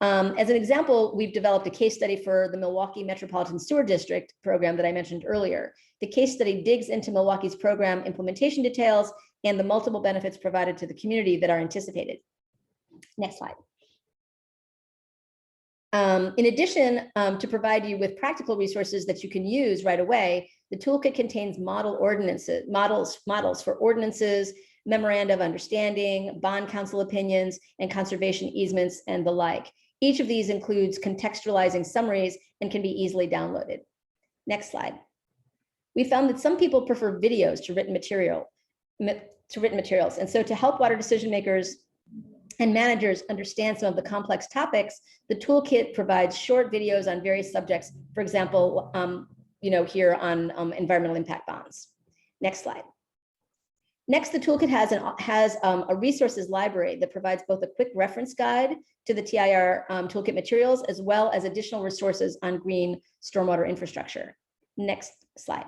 As an example, we've developed a case study for the Milwaukee Metropolitan Sewer District program that I mentioned earlier. The case study digs into Milwaukee's program implementation details and the multiple benefits provided to the community that are anticipated. Next slide. In addition to provide you with practical resources that you can use right away, the toolkit contains models for ordinances, memoranda of understanding, bond council opinions, and conservation easements, and the like. Each of these includes contextualizing summaries and can be easily downloaded. Next slide. We found that some people prefer videos to written materials. And so to help water decision makers and managers understand some of the complex topics, the toolkit provides short videos on various subjects, for example, here on environmental impact bonds. Next slide. Next, the toolkit has a resources library that provides both a quick reference guide to the TIR toolkit materials, as well as additional resources on green stormwater infrastructure. Next slide.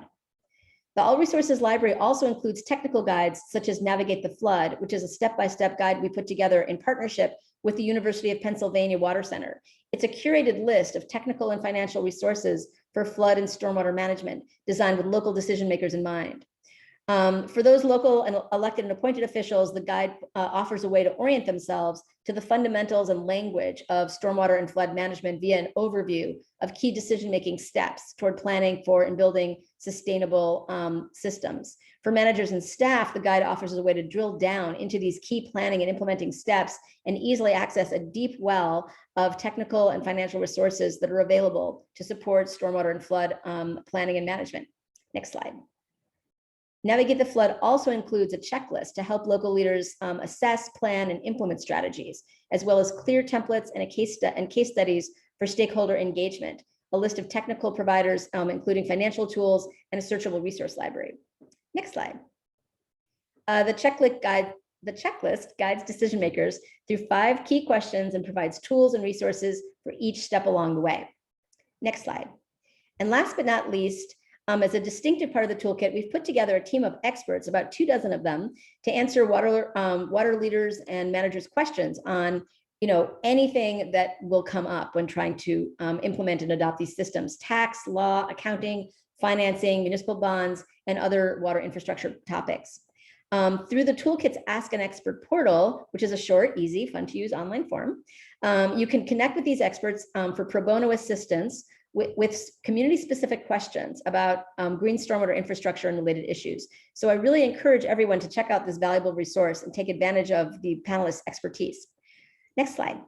The All Resources Library also includes technical guides such as Navigate the Flood, which is a step-by-step guide we put together in partnership with the University of Pennsylvania Water Center. It's a curated list of technical and financial resources for flood and stormwater management designed with local decision makers in mind. For those local and elected and appointed officials, the guide offers a way to orient themselves to the fundamentals and language of stormwater and flood management via an overview of key decision-making steps toward planning for and building sustainable systems. For managers and staff, the guide offers a way to drill down into these key planning and implementing steps and easily access a deep well of technical and financial resources that are available to support stormwater and flood planning and management. Next slide. Navigate the Flood also includes a checklist to help local leaders assess, plan, and implement strategies, as well as clear templates and case studies for stakeholder engagement, a list of technical providers, including financial tools, and a searchable resource library. Next slide. The checklist guides decision makers through 5 key questions and provides tools and resources for each step along the way. Next slide. And last but not least, As a distinctive part of the toolkit, we've put together a team of experts, about 24 of them, to answer water leaders and managers' questions on anything that will come up when trying to implement and adopt these systems: tax, law, accounting, financing, municipal bonds, and other water infrastructure topics. Through the toolkit's Ask an Expert portal, which is a short, easy, fun to use online form, you can connect with these experts for pro bono assistance with community-specific questions about green stormwater infrastructure and related issues. So I really encourage everyone to check out this valuable resource and take advantage of the panelists' expertise. Next slide.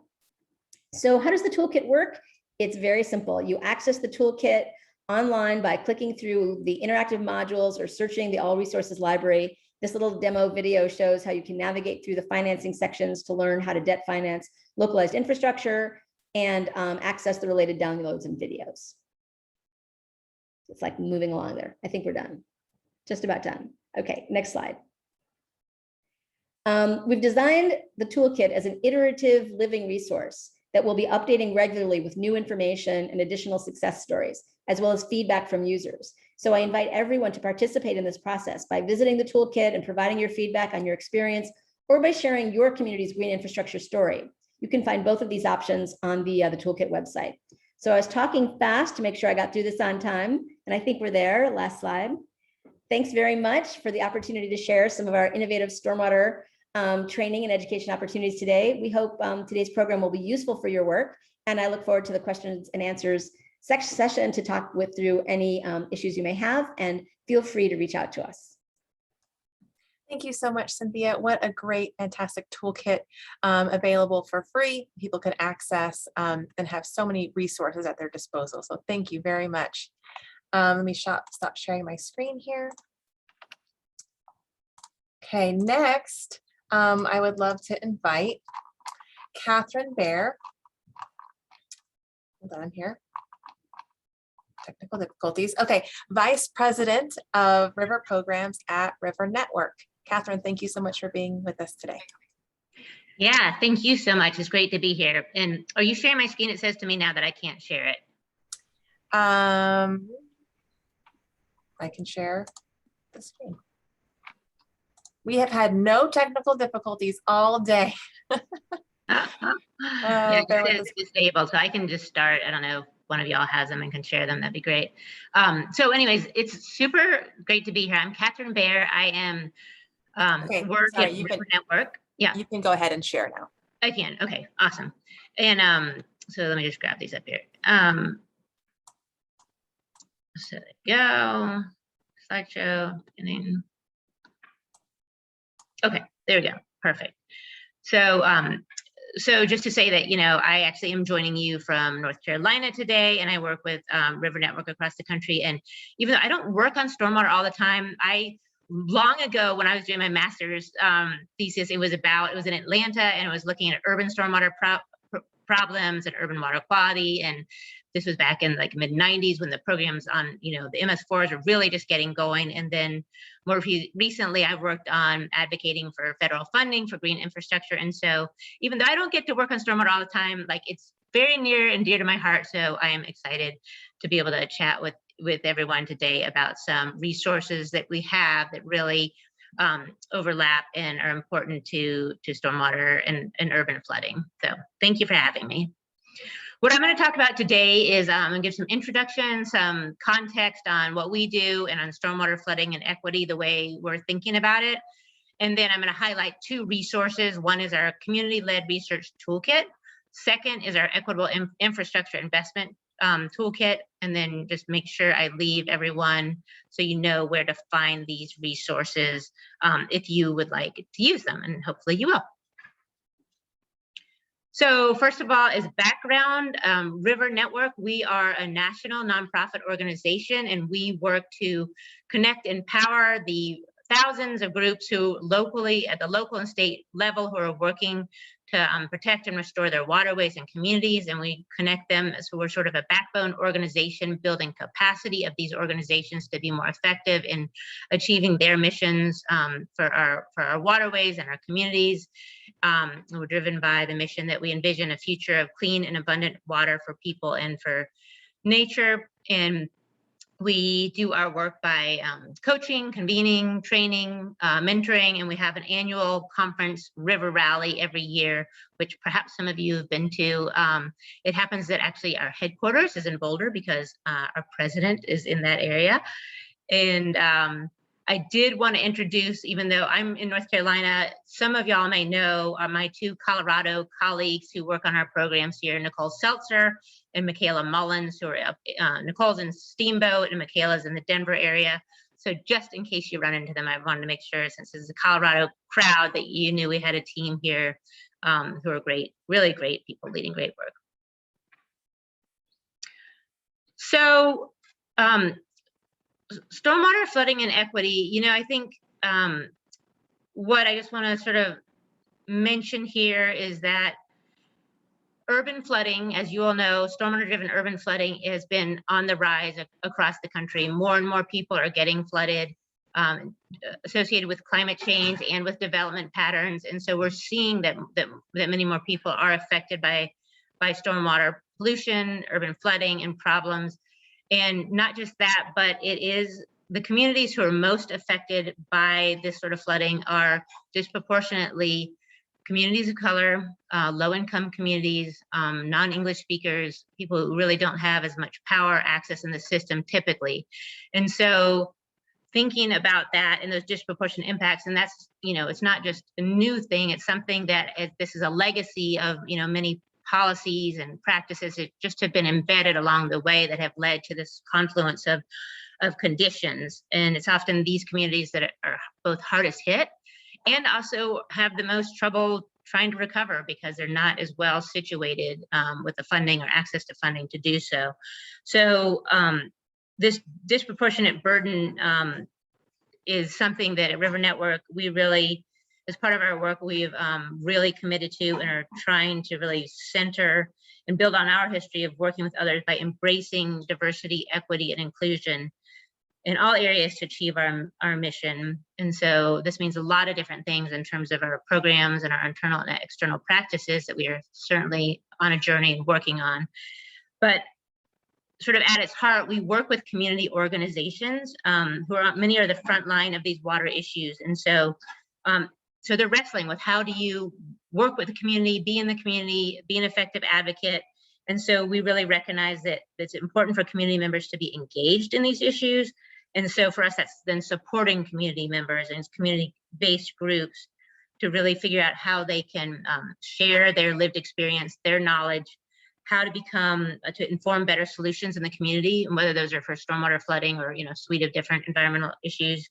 So how does the toolkit work? It's very simple. You access the toolkit online by clicking through the interactive modules or searching the All Resources library. This little demo video shows how you can navigate through the financing sections to learn how to debt finance localized infrastructure and access the related downloads and videos. It's like moving along there. I think we're done. Just about done. Okay, next slide. We've designed the toolkit as an iterative living resource that will be updating regularly with new information and additional success stories, as well as feedback from users. So I invite everyone to participate in this process by visiting the toolkit and providing your feedback on your experience, or by sharing your community's green infrastructure story. You can find both of these options on the toolkit website. So I was talking fast to make sure I got through this on time, and I think we're there. Last slide. Thanks very much for the opportunity to share some of our innovative stormwater training and education opportunities today. We hope today's program will be useful for your work, and I look forward to the questions and answers session to talk through any issues you may have, and feel free to reach out to us. Thank you so much, Cynthia. What a great, fantastic toolkit available for free. People can access and have so many resources at their disposal. So thank you very much. Let me stop sharing my screen here. Okay, next, I would love to invite Catherine Bear. Hold on here. Technical difficulties. Okay, Vice President of River Programs at River Network. Catherine, thank you so much for being with us today. Yeah, thank you so much. It's great to be here. And are you sharing my screen? It says to me now that I can't share it. I can share the screen. We have had no technical difficulties all day. Yeah, it says disabled, so I can just start. I don't know if one of y'all has them and can share them. That'd be great. So anyways, it's super great to be here. I'm Catherine Bear. I am work at River Network. Yeah, you can go ahead and share now. I can. Okay, awesome. And so let me just grab these up here. So there you go. Slideshow. Beginning. Okay, there we go. Perfect. So so just to say that, I actually am joining you from North Carolina today, and I work with River Network across the country. And even though I don't work on stormwater all the time, long ago when I was doing my master's thesis, it was in Atlanta, and it was looking at urban stormwater problems and urban water quality. And this was back in like mid 90s when the programs on, the MS4s were really just getting going. And then more recently, I've worked on advocating for federal funding for green infrastructure. And so even though I don't get to work on stormwater all the time, like it's very near and dear to my heart. So I am excited to be able to chat with everyone today about some resources that we have that really overlap and are important to stormwater and urban flooding. So thank you for having me. What I'm going to talk about today is I'm going to give some introduction, some context on what we do and on stormwater flooding and equity, the way we're thinking about it. And then I'm going to highlight two resources. One is our community-led research toolkit. Second is our equitable infrastructure investment toolkit. And then just make sure I leave everyone so you know where to find these resources if you would like to use them, and hopefully you will. So first of all, as background, River Network, we are a national nonprofit organization, and we work to connect and empower the thousands of groups who locally, at the local and state level, who are working to protect and restore their waterways and communities. And we connect them, so we're sort of a backbone organization, building capacity of these organizations to be more effective in achieving their missions for our waterways and our communities. We're driven by the mission that we envision a future of clean and abundant water for people and for nature. And we do our work by coaching, convening, training, mentoring, and we have an annual conference, River Rally, every year, which perhaps some of you have been to. It happens that actually our headquarters is in Boulder because our president is in that area. And I did want to introduce, even though I'm in North Carolina, some of y'all may know my two Colorado colleagues who work on our programs here, Nicole Seltzer and Michaela Mullins, who are up, Nicole's in Steamboat and Michaela's in the Denver area. So just in case you run into them, I wanted to make sure, since this is a Colorado crowd, that you knew we had a team here who are great, really great people leading great work. So, stormwater, flooding, and equity, you know, I think what I just want to sort of mention here is that urban flooding, as you all know, stormwater-driven urban flooding has been on the rise across the country. More and more people are getting flooded, associated with climate change and with development patterns. And so we're seeing that many more people are affected by stormwater pollution, urban flooding, and problems. And not just that, but it is the communities who are most affected by this sort of flooding are disproportionately communities of color, low-income communities, non-English speakers, people who really don't have as much power access in the system typically. And so thinking about that and those disproportionate impacts, and that's, you know, it's not just a new thing, it's something that this is a legacy of, you know, many policies and practices that just have been embedded along the way that have led to this confluence of conditions. And it's often these communities that are both hardest hit and also have the most trouble trying to recover because they're not as well situated with the funding or access to funding to do so. So this disproportionate burden is something that at River Network, we really, as part of our work, we've really committed to and are trying to really center and build on our history of working with others by embracing diversity, equity, and inclusion in all areas to achieve our mission. And so this means a lot of different things in terms of our programs and our internal and external practices that we are certainly on a journey and working on. But sort of at its heart, we work with community organizations who are, many are the front line of these water issues. And so so they're wrestling with how do you work with the community, be in the community, be an effective advocate. And so we really recognize that it's important for community members to be engaged in these issues. And so for us, that's then supporting community members and community-based groups to really figure out how they can share their lived experience, their knowledge, how to inform better solutions in the community, and whether those are for stormwater flooding or, you know, a suite of different environmental issues,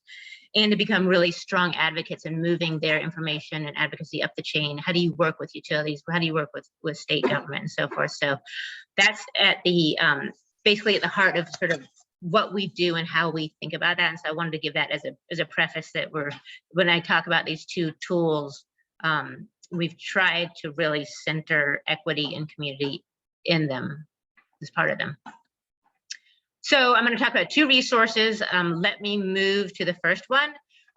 and to become really strong advocates in moving their information and advocacy up the chain. How do you work with utilities? How do you work with state government and so forth? So that's at the basically at the heart of sort of what we do and how we think about that. And so I wanted to give that as a preface that when I talk about these two tools, we've tried to really center equity and community in them as part of them. So I'm going to talk about two resources. Let me move to the first one,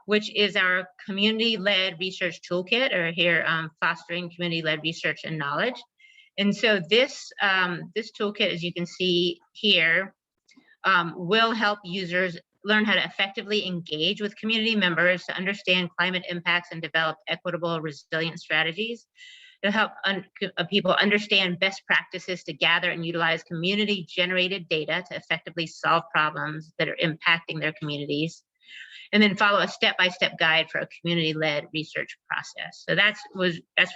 which is our community-led research toolkit, or here fostering community-led research and knowledge. And so this toolkit, as you can see here, will help users learn how to effectively engage with community members to understand climate impacts and develop equitable, resilient strategies. It'll help people understand best practices to gather and utilize community-generated data to effectively solve problems that are impacting their communities, and then follow a step-by-step guide for a community-led research process. So that's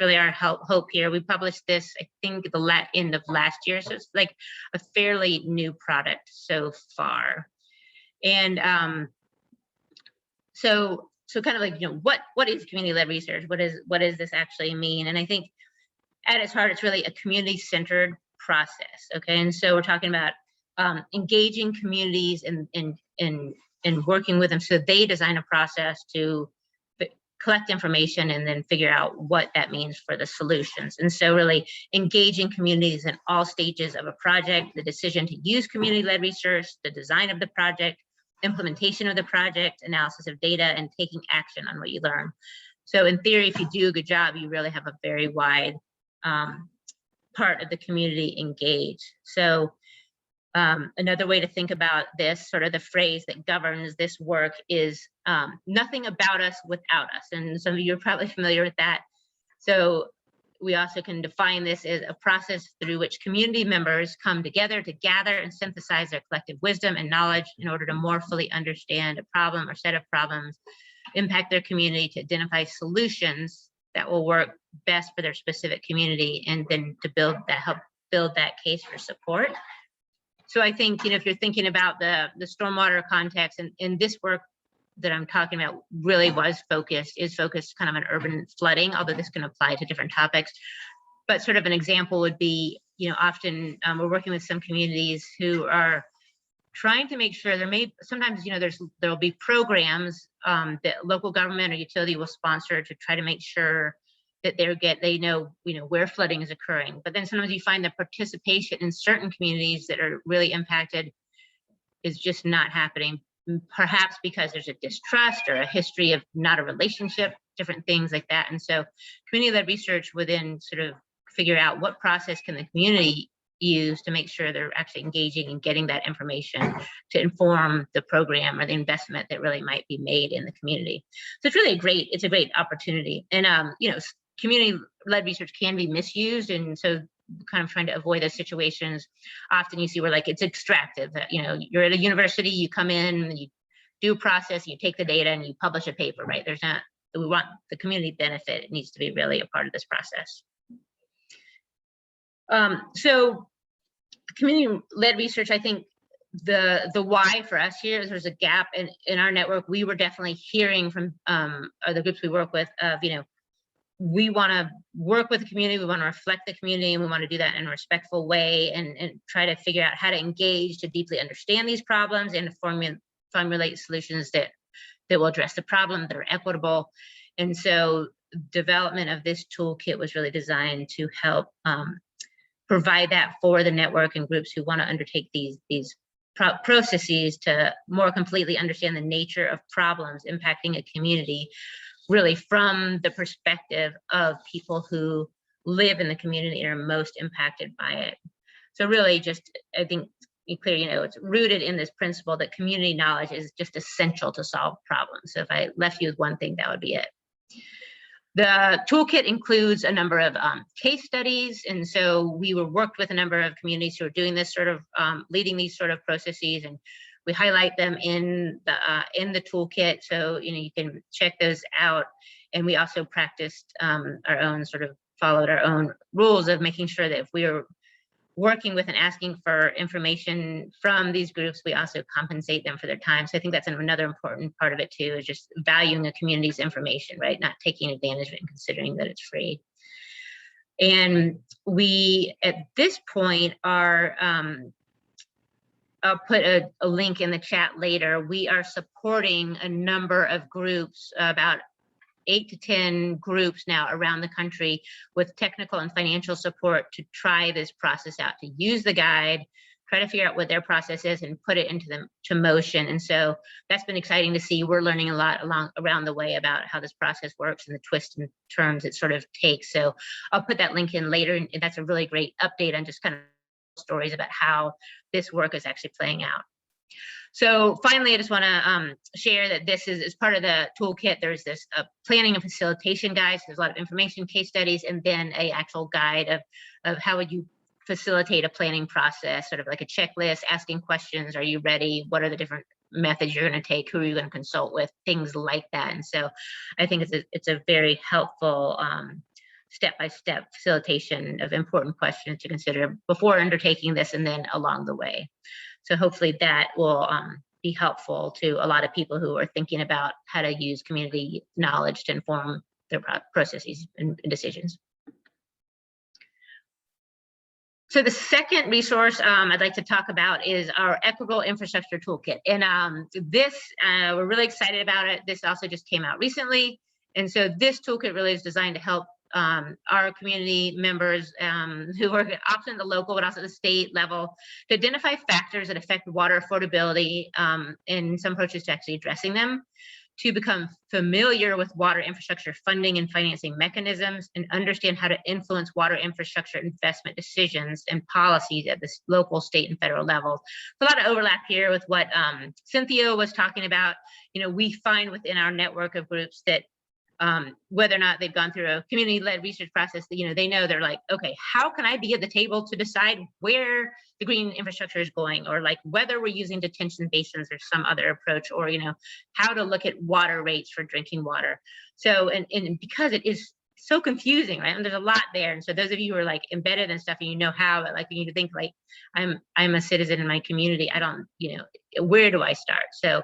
really our hope here. We published this, I think, the end of last year, so it's like a fairly new product so far. And so kind of like, you know, what is community-led research? What does this actually mean? And I think at its heart, it's really a community-centered process. Okay, and so we're talking about engaging communities and working with them so they design a process to collect information and then figure out what that means for the solutions. And so really engaging communities in all stages of a project, the decision to use community-led research, the design of the project, implementation of the project, analysis of data, and taking action on what you learn. So in theory, if you do a good job, you really have a very wide part of the community engaged. So Another way to think about this, sort of the phrase that governs this work is nothing about us without us. And some of you are probably familiar with that. So we also can define this as a process through which community members come together to gather and synthesize their collective wisdom and knowledge in order to more fully understand a problem or set of problems, impact their community, to identify solutions that will work best for their specific community, and then to help build that case for support. So I think, if you're thinking about the stormwater context, and this work that I'm talking about really is focused kind of on urban flooding, although this can apply to different topics. But sort of an example would be, often we're working with some communities who are trying to make sure sometimes, there'll be programs that local government or utility will sponsor to try to make sure that they know where flooding is occurring. But then sometimes you find the participation in certain communities that are really impacted is just not happening, perhaps because there's a distrust or a history of not a relationship, different things like that. And so community-led research would then sort of figure out what process can the community use to make sure they're actually engaging and getting that information to inform the program or the investment that really might be made in the community. So it's really a great opportunity. And community-led research can be misused, and so kind of trying to avoid those situations. Often you see where it's extractive. You're at a university, you come in, you do a process, you take the data and you publish a paper, right? We want the community benefit. It needs to be really a part of this process. So community-led research, I think the why for us here is there's a gap in our network. We were definitely hearing from the groups we work with of, we want to work with the community, we want to reflect the community, and we want to do that in a respectful way and try to figure out how to engage to deeply understand these problems and to formulate solutions that will address the problem, that are equitable. And so development of this toolkit was really designed to help provide that for the network and groups who want to undertake these processes to more completely understand the nature of problems impacting a community, really from the perspective of people who live in the community and are most impacted by it. So really I think clear, it's rooted in this principle that community knowledge is just essential to solve problems. So if I left you with one thing, that would be it. The toolkit includes a number of case studies. And so we worked with a number of communities who are doing this sort of, leading these sort of processes, and we highlight them in the toolkit. So, you can check those out. And we also practiced followed our own rules of making sure that if we are working with and asking for information from these groups, we also compensate them for their time. So I think that's another important part of it too, is just valuing a community's information, right? Not taking advantage of it and considering that it's free. And we, at this point, are, I'll put a link in the chat later. We are supporting a number of groups, about 8 to 10 groups now around the country, with technical and financial support to try this process out, to use the guide, try to figure out what their process is and put it into motion. And so that's been exciting to see. We're learning a lot around the way about how this process works and the twists and turns it sort of takes. So I'll put that link in later. And that's a really great update on just kind of stories about how this work is actually playing out. So finally, I just want to share that this is part of the toolkit. There's this planning and facilitation guide. So there's a lot of information, case studies, and then a actual guide of how would you facilitate a planning process, sort of like a checklist, asking questions. Are you ready? What are the different methods you're going to take? Who are you going to consult with? Things like that. And so I think it's a very helpful step-by-step facilitation of important questions to consider before undertaking this and then along the way. So hopefully that will be helpful to a lot of people who are thinking about how to use community knowledge to inform their processes and decisions. So the second resource I'd like to talk about is our Equitable Infrastructure Toolkit. And this, we're really excited about it. This also just came out recently. And so this toolkit really is designed to help our community members who are often at the local but also the state level to identify factors that affect water affordability and some approaches to actually addressing them, to become familiar with water infrastructure funding and financing mechanisms and understand how to influence water infrastructure investment decisions and policies at the local, state, and federal levels. A lot of overlap here with what Cynthia was talking about. You know, we find within our network of groups that whether or not they've gone through a community-led research process, you know, they know they're like, okay, how can I be at the table to decide where the green infrastructure is going, or like whether we're using detention basins or some other approach, or, you know, how to look at water rates for drinking water. So, and because it is so confusing, right? And there's a lot there. And so those of you who are like embedded and stuff, and you know how, like, you need to think like, I'm a citizen in my community. I don't, you know, where do I start? So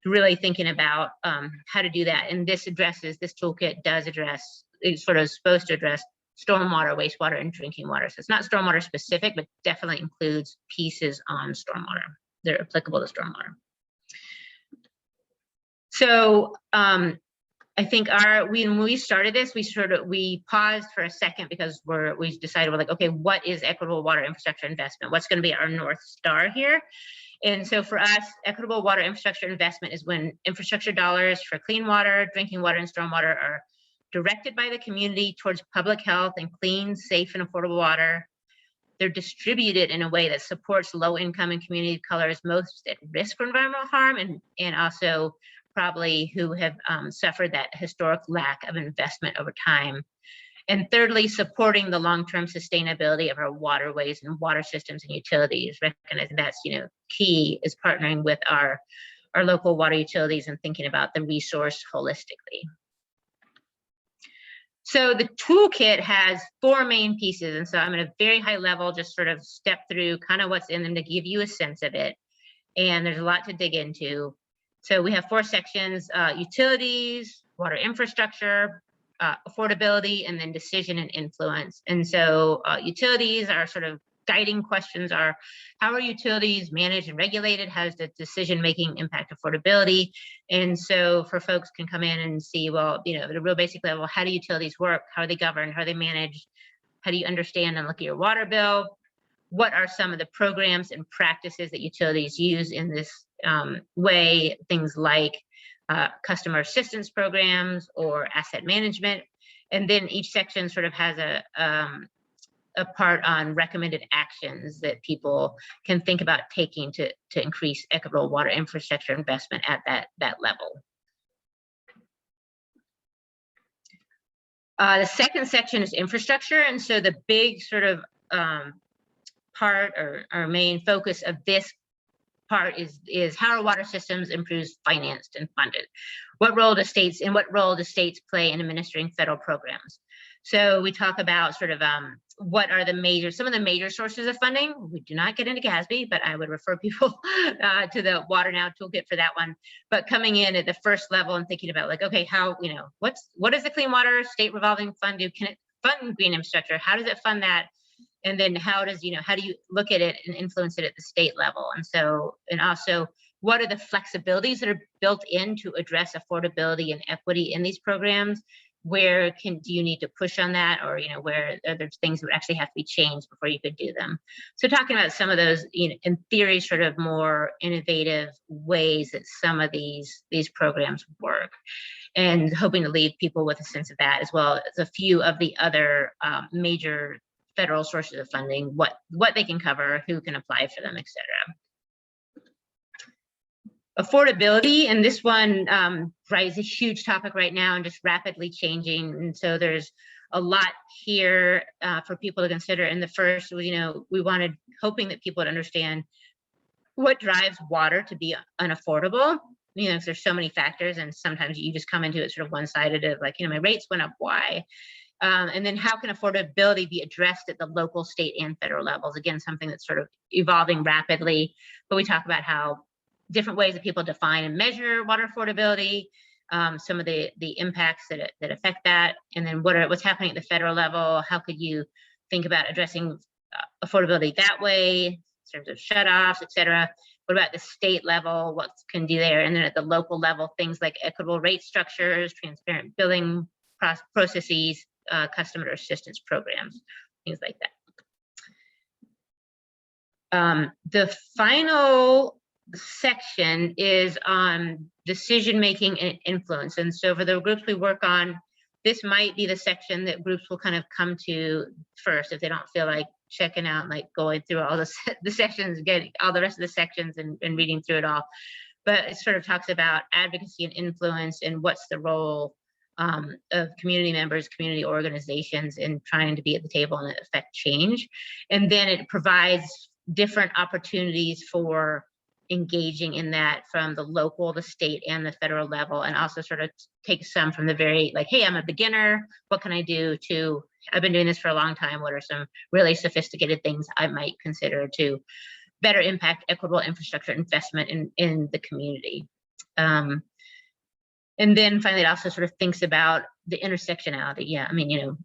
really thinking about how to do that. And this toolkit does address, it's sort of supposed to address stormwater, wastewater, and drinking water. So it's not stormwater specific, but definitely includes pieces on stormwater. They're applicable to stormwater. So I think when we started this, we paused for a second because we decided, we're like, okay, what is equitable water infrastructure investment? What's going to be our North Star here? And so for us, equitable water infrastructure investment is when infrastructure dollars for clean water, drinking water, and stormwater are directed by the community towards public health and clean, safe, and affordable water. They're distributed in a way that supports low-income and community of colors most at risk for environmental harm, and also probably who have suffered that historic lack of investment over time. And thirdly, supporting the long-term sustainability of our waterways and water systems and utilities, recognizing that's, you know, key is partnering with our local water utilities and thinking about the resource holistically. So the toolkit has 4 main pieces. And so I'm at a very high level, just sort of step through kind of what's in them to give you a sense of it. And there's a lot to dig into. So we have 4 sections: utilities, water infrastructure, affordability, and then decision and influence. And so utilities are sort of guiding questions are, how are utilities managed and regulated? How does the decision-making impact affordability? And so for folks can come in and see, well, you know, at a real basic level, how do utilities work? How are they governed? How are they managed? How do you understand and look at your water bill? What are some of the programs and practices that utilities use in this way? Things like customer assistance programs or asset management. And then each section sort of has a part on recommended actions that people can think about taking to increase equitable water infrastructure investment at that level. The second section is infrastructure. And so the big sort of part, or our main focus of this part is how are water systems improved, financed, and funded? What role do states play in administering federal programs? So we talk about sort of what are some of the major sources of funding. We do not get into GASB, but I would refer people to the Water Now toolkit for that one. But coming in at the first level and thinking about like, okay, how, you know, what does the Clean Water State Revolving Fund do? Can it fund green infrastructure? How does it fund that? And then how do you look at it and influence it at the state level? And also, what are the flexibilities that are built in to address affordability and equity in these programs? Where do you need to push on that, or, you know, where there's things that would actually have to be changed before you could do them? So talking about some of those, you know, in theory, sort of more innovative ways that some of these programs work, and hoping to leave people with a sense of that, as well as a few of the other major federal sources of funding, what they can cover, who can apply for them, et cetera. Affordability, and this one is a huge topic right now and just rapidly changing. And so there's a lot here for people to consider. And the first was, you know, hoping that people would understand what drives water to be unaffordable. You know, 'cause there's so many factors, and sometimes you just come into it sort of one-sided of like, you know, my rates went up, why? And then how can affordability be addressed at the local, state, and federal levels? Again, something that's sort of evolving rapidly, but we talk about how different ways that people define and measure water affordability, some of the impacts that affect that, and then what's happening at the federal level. How could you think about addressing affordability that way in terms of shutoffs, et cetera? What about the state level? What can do there? And then at the local level, things like equitable rate structures, transparent billing processes, customer assistance programs, things like that. The final section is on decision-making and influence. And so for the groups we work on, this might be the section that groups will kind of come to first if they don't feel like checking out, like going through all the sections, getting all the rest of the sections and reading through it all. But it sort of talks about advocacy and influence and what's the role of community members, community organizations in trying to be at the table and affect change. And then it provides different opportunities for engaging in that from the local, the state, and the federal level, and also sort of take some from the very, like, hey, I'm a beginner, what can I do to, I've been doing this for a long time, what are some really sophisticated things I might consider to better impact equitable infrastructure investment in the community. And then finally, it also sort of thinks about the intersectionality. Yeah, I mean, you know,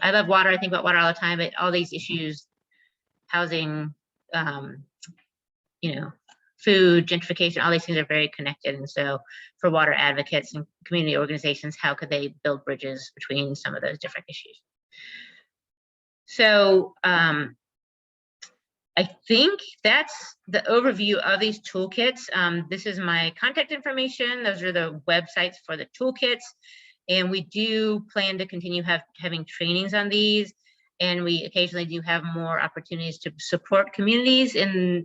I love water, I think about water all the time, but all these issues, housing, you know, food, gentrification, all these things are very connected. And so for water advocates and community organizations, how could they build bridges between some of those different issues? So I think that's the overview of these toolkits. This is my contact information. Those are the websites for the toolkits. And we do plan to continue having trainings on these. And we occasionally do have more opportunities to support communities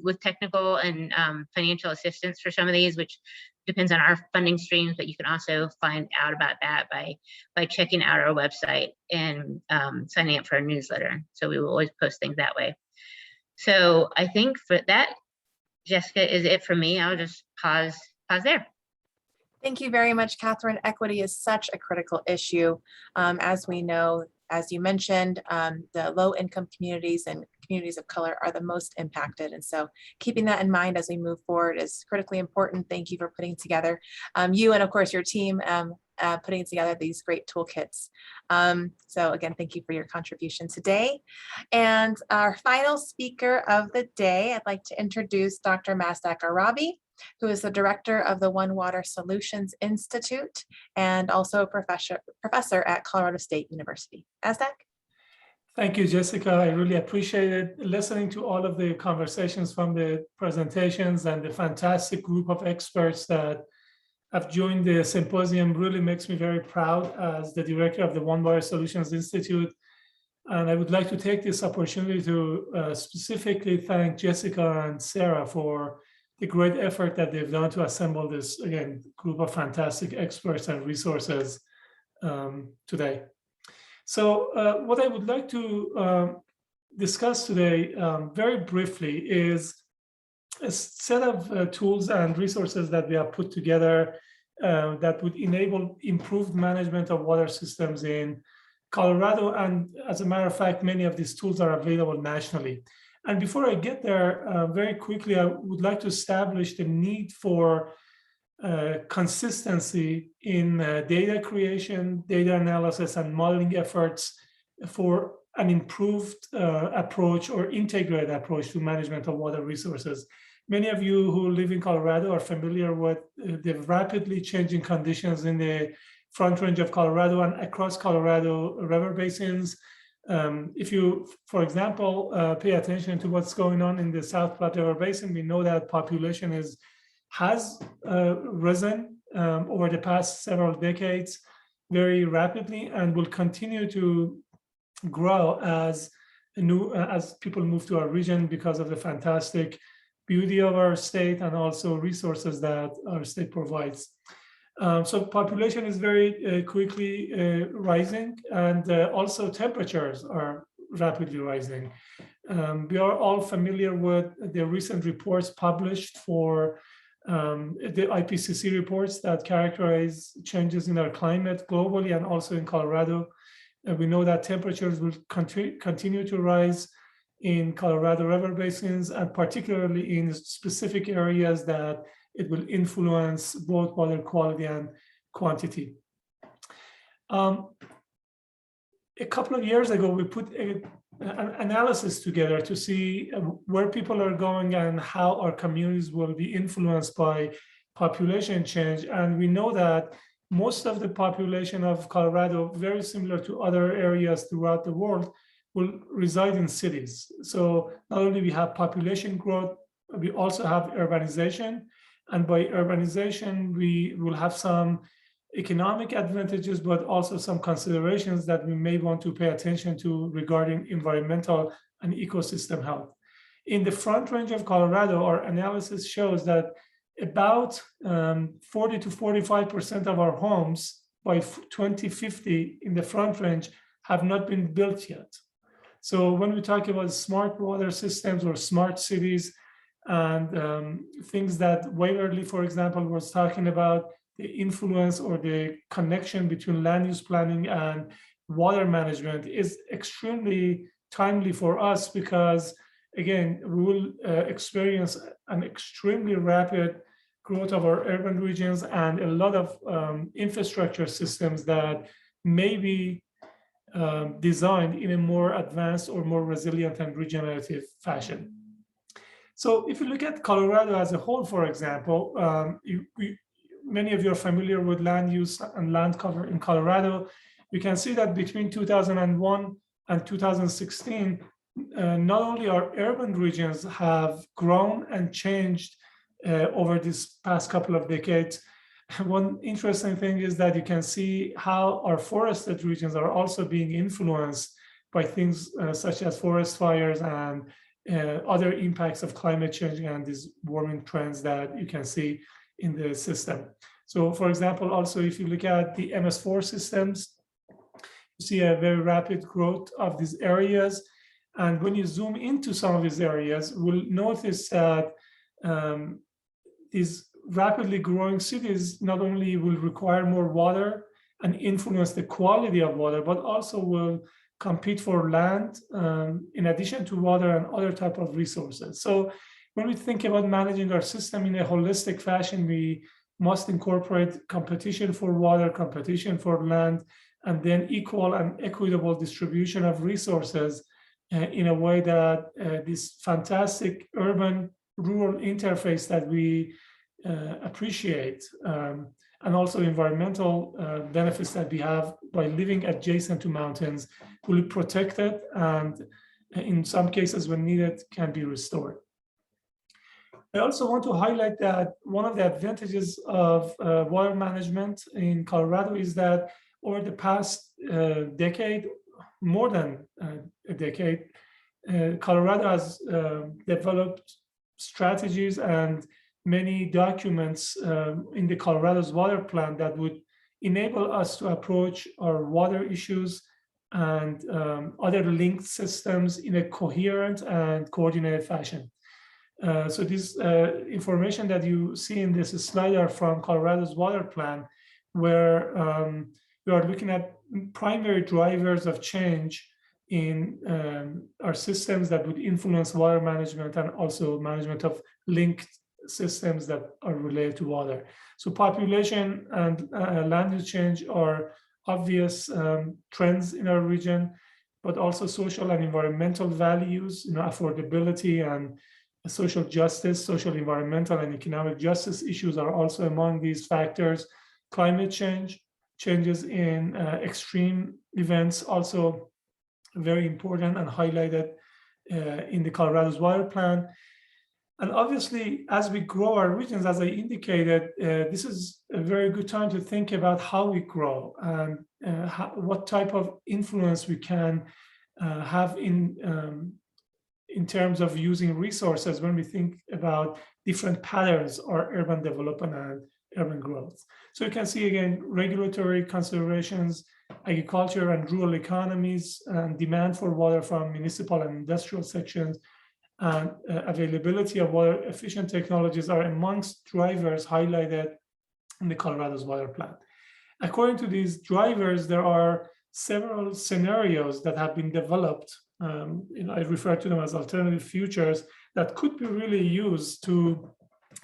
with technical and financial assistance for some of these, which depends on our funding streams, but you can also find out about that by checking out our website and signing up for our newsletter. So we will always post things that way. So I think for that, Jessica, is it for me. I'll just pause there. Thank you very much, Catherine. Equity is such a critical issue. As we know, as you mentioned, the low-income communities and communities of color are the most impacted. And so keeping that in mind as we move forward is critically important. Thank you for putting together, you and of course your team, putting together these great toolkits. So again, thank you for your contribution today. And our final speaker of the day, I'd like to introduce Dr. Mazdak Arabi, who is the director of the One Water Solutions Institute and also a professor at Colorado State University. Mazdak? Thank you, Jessica. I really appreciated listening to all of the conversations from the presentations, and the fantastic group of experts that have joined the symposium really makes me very proud as the director of the One Water Solutions Institute. And I would like to take this opportunity to specifically thank Jessica and Sarah for the great effort that they've done to assemble this, again, group of fantastic experts and resources today. So what I would like to discuss today very briefly is a set of tools and resources that we have put together that would enable improved management of water systems in Colorado. And as a matter of fact, many of these tools are available nationally. And before I get there, very quickly, I would like to establish the need for consistency in data creation, data analysis, and modeling efforts for an improved approach or integrated approach to management of water resources. Many of you who live in Colorado are familiar with the rapidly changing conditions in the Front Range of Colorado and across Colorado river basins. If you, for example, pay attention to what's going on in the South Platte River Basin, we know that population has risen over the past several decades very rapidly and will continue to grow as people move to our region because of the fantastic beauty of our state and also resources that our state provides. So population is very quickly rising, and also temperatures are rapidly rising. We are all familiar with the recent reports published for the IPCC reports that characterize changes in our climate globally and also in Colorado. We know that temperatures will continue to rise in Colorado river basins, and particularly in specific areas that it will influence both water quality and quantity. A couple of years ago, we put an analysis together to see where people are going and how our communities will be influenced by population change. And we know that most of the population of Colorado, very similar to other areas throughout the world, will reside in cities. So not only we have population growth we also have urbanization. And by urbanization, we will have some economic advantages, but also some considerations that we may want to pay attention to regarding environmental and ecosystem health. In the Front Range of Colorado, our analysis shows that about 40 to 45% of our homes by 2050 in the Front Range have not been built yet. So when we talk about smart water systems or smart cities and things that Waverly, for example, was talking about, the influence or the connection between land use planning and water management is extremely timely for us because, again, we will experience an extremely rapid growth of our urban regions and a lot of infrastructure systems that may be designed in a more advanced or more resilient and regenerative fashion. So if you look at Colorado as a whole, for example, many of you are familiar with land use and land cover in Colorado. You can see that between 2001 and 2016, not only our urban regions have grown and changed over this past couple of decades. One interesting thing is that you can see how our forested regions are also being influenced by things such as forest fires and other impacts of climate change and these warming trends that you can see in the system. So for example, also if you look at the MS4 systems, you see a very rapid growth of these areas. And when you zoom into some of these areas, we'll notice that these rapidly growing cities not only will require more water and influence the quality of water, but also will compete for land in addition to water and other type of resources. So when we think about managing our system in a holistic fashion, we must incorporate competition for water, competition for land, and then equal and equitable distribution of resources in a way that this fantastic urban-rural interface that we appreciate and also environmental benefits that we have by living adjacent to mountains will be protected and in some cases when needed can be restored. I also want to highlight that one of the advantages of water management in Colorado is that over the past decade, more than a decade, Colorado has developed strategies and many documents in the Colorado's water plan that would enable us to approach our water issues and other linked systems in a coherent and coordinated fashion. So this information that you see in this slide are from Colorado's water plan, where we are looking at primary drivers of change in our systems that would influence water management and also management of linked systems that are related to water. So population and land use change are obvious trends in our region, but also social and environmental values, affordability and social justice, social, environmental, and economic justice issues are also among these factors. Climate change, changes in extreme events, also very important and highlighted in the Colorado's water plan. And obviously, as we grow our regions, as I indicated, this is a very good time to think about how we grow and what type of influence we can have in terms of using resources when we think about different patterns or urban development and urban growth. So you can see again, regulatory considerations, agriculture and rural economies, and demand for water from municipal and industrial sections, and availability of water efficient technologies are amongst drivers highlighted in the Colorado's water plan. According to these drivers, there are several scenarios that have been developed. I refer to them as alternative futures that could be really used to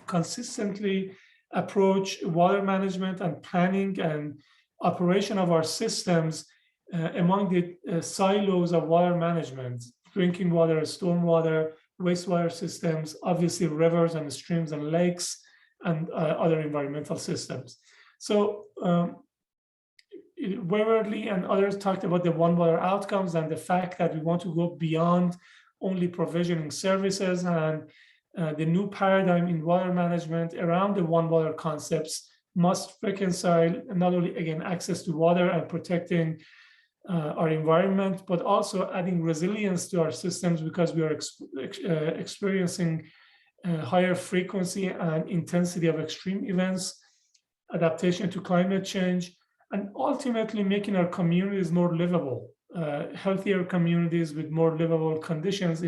consistently approach water management and planning and operation of our systems among the silos of water management: drinking water, stormwater, wastewater systems, obviously rivers and streams and lakes, and other environmental systems. So Waverly and others talked about the one water outcomes and the fact that we want to go beyond only provisioning services and the new paradigm in water management around the one water concepts must reconcile not only, again, access to water and protecting our environment, but also adding resilience to our systems, because we are experiencing higher frequency and intensity of extreme events, adaptation to climate change, and ultimately making our communities more livable. Healthier communities with more livable conditions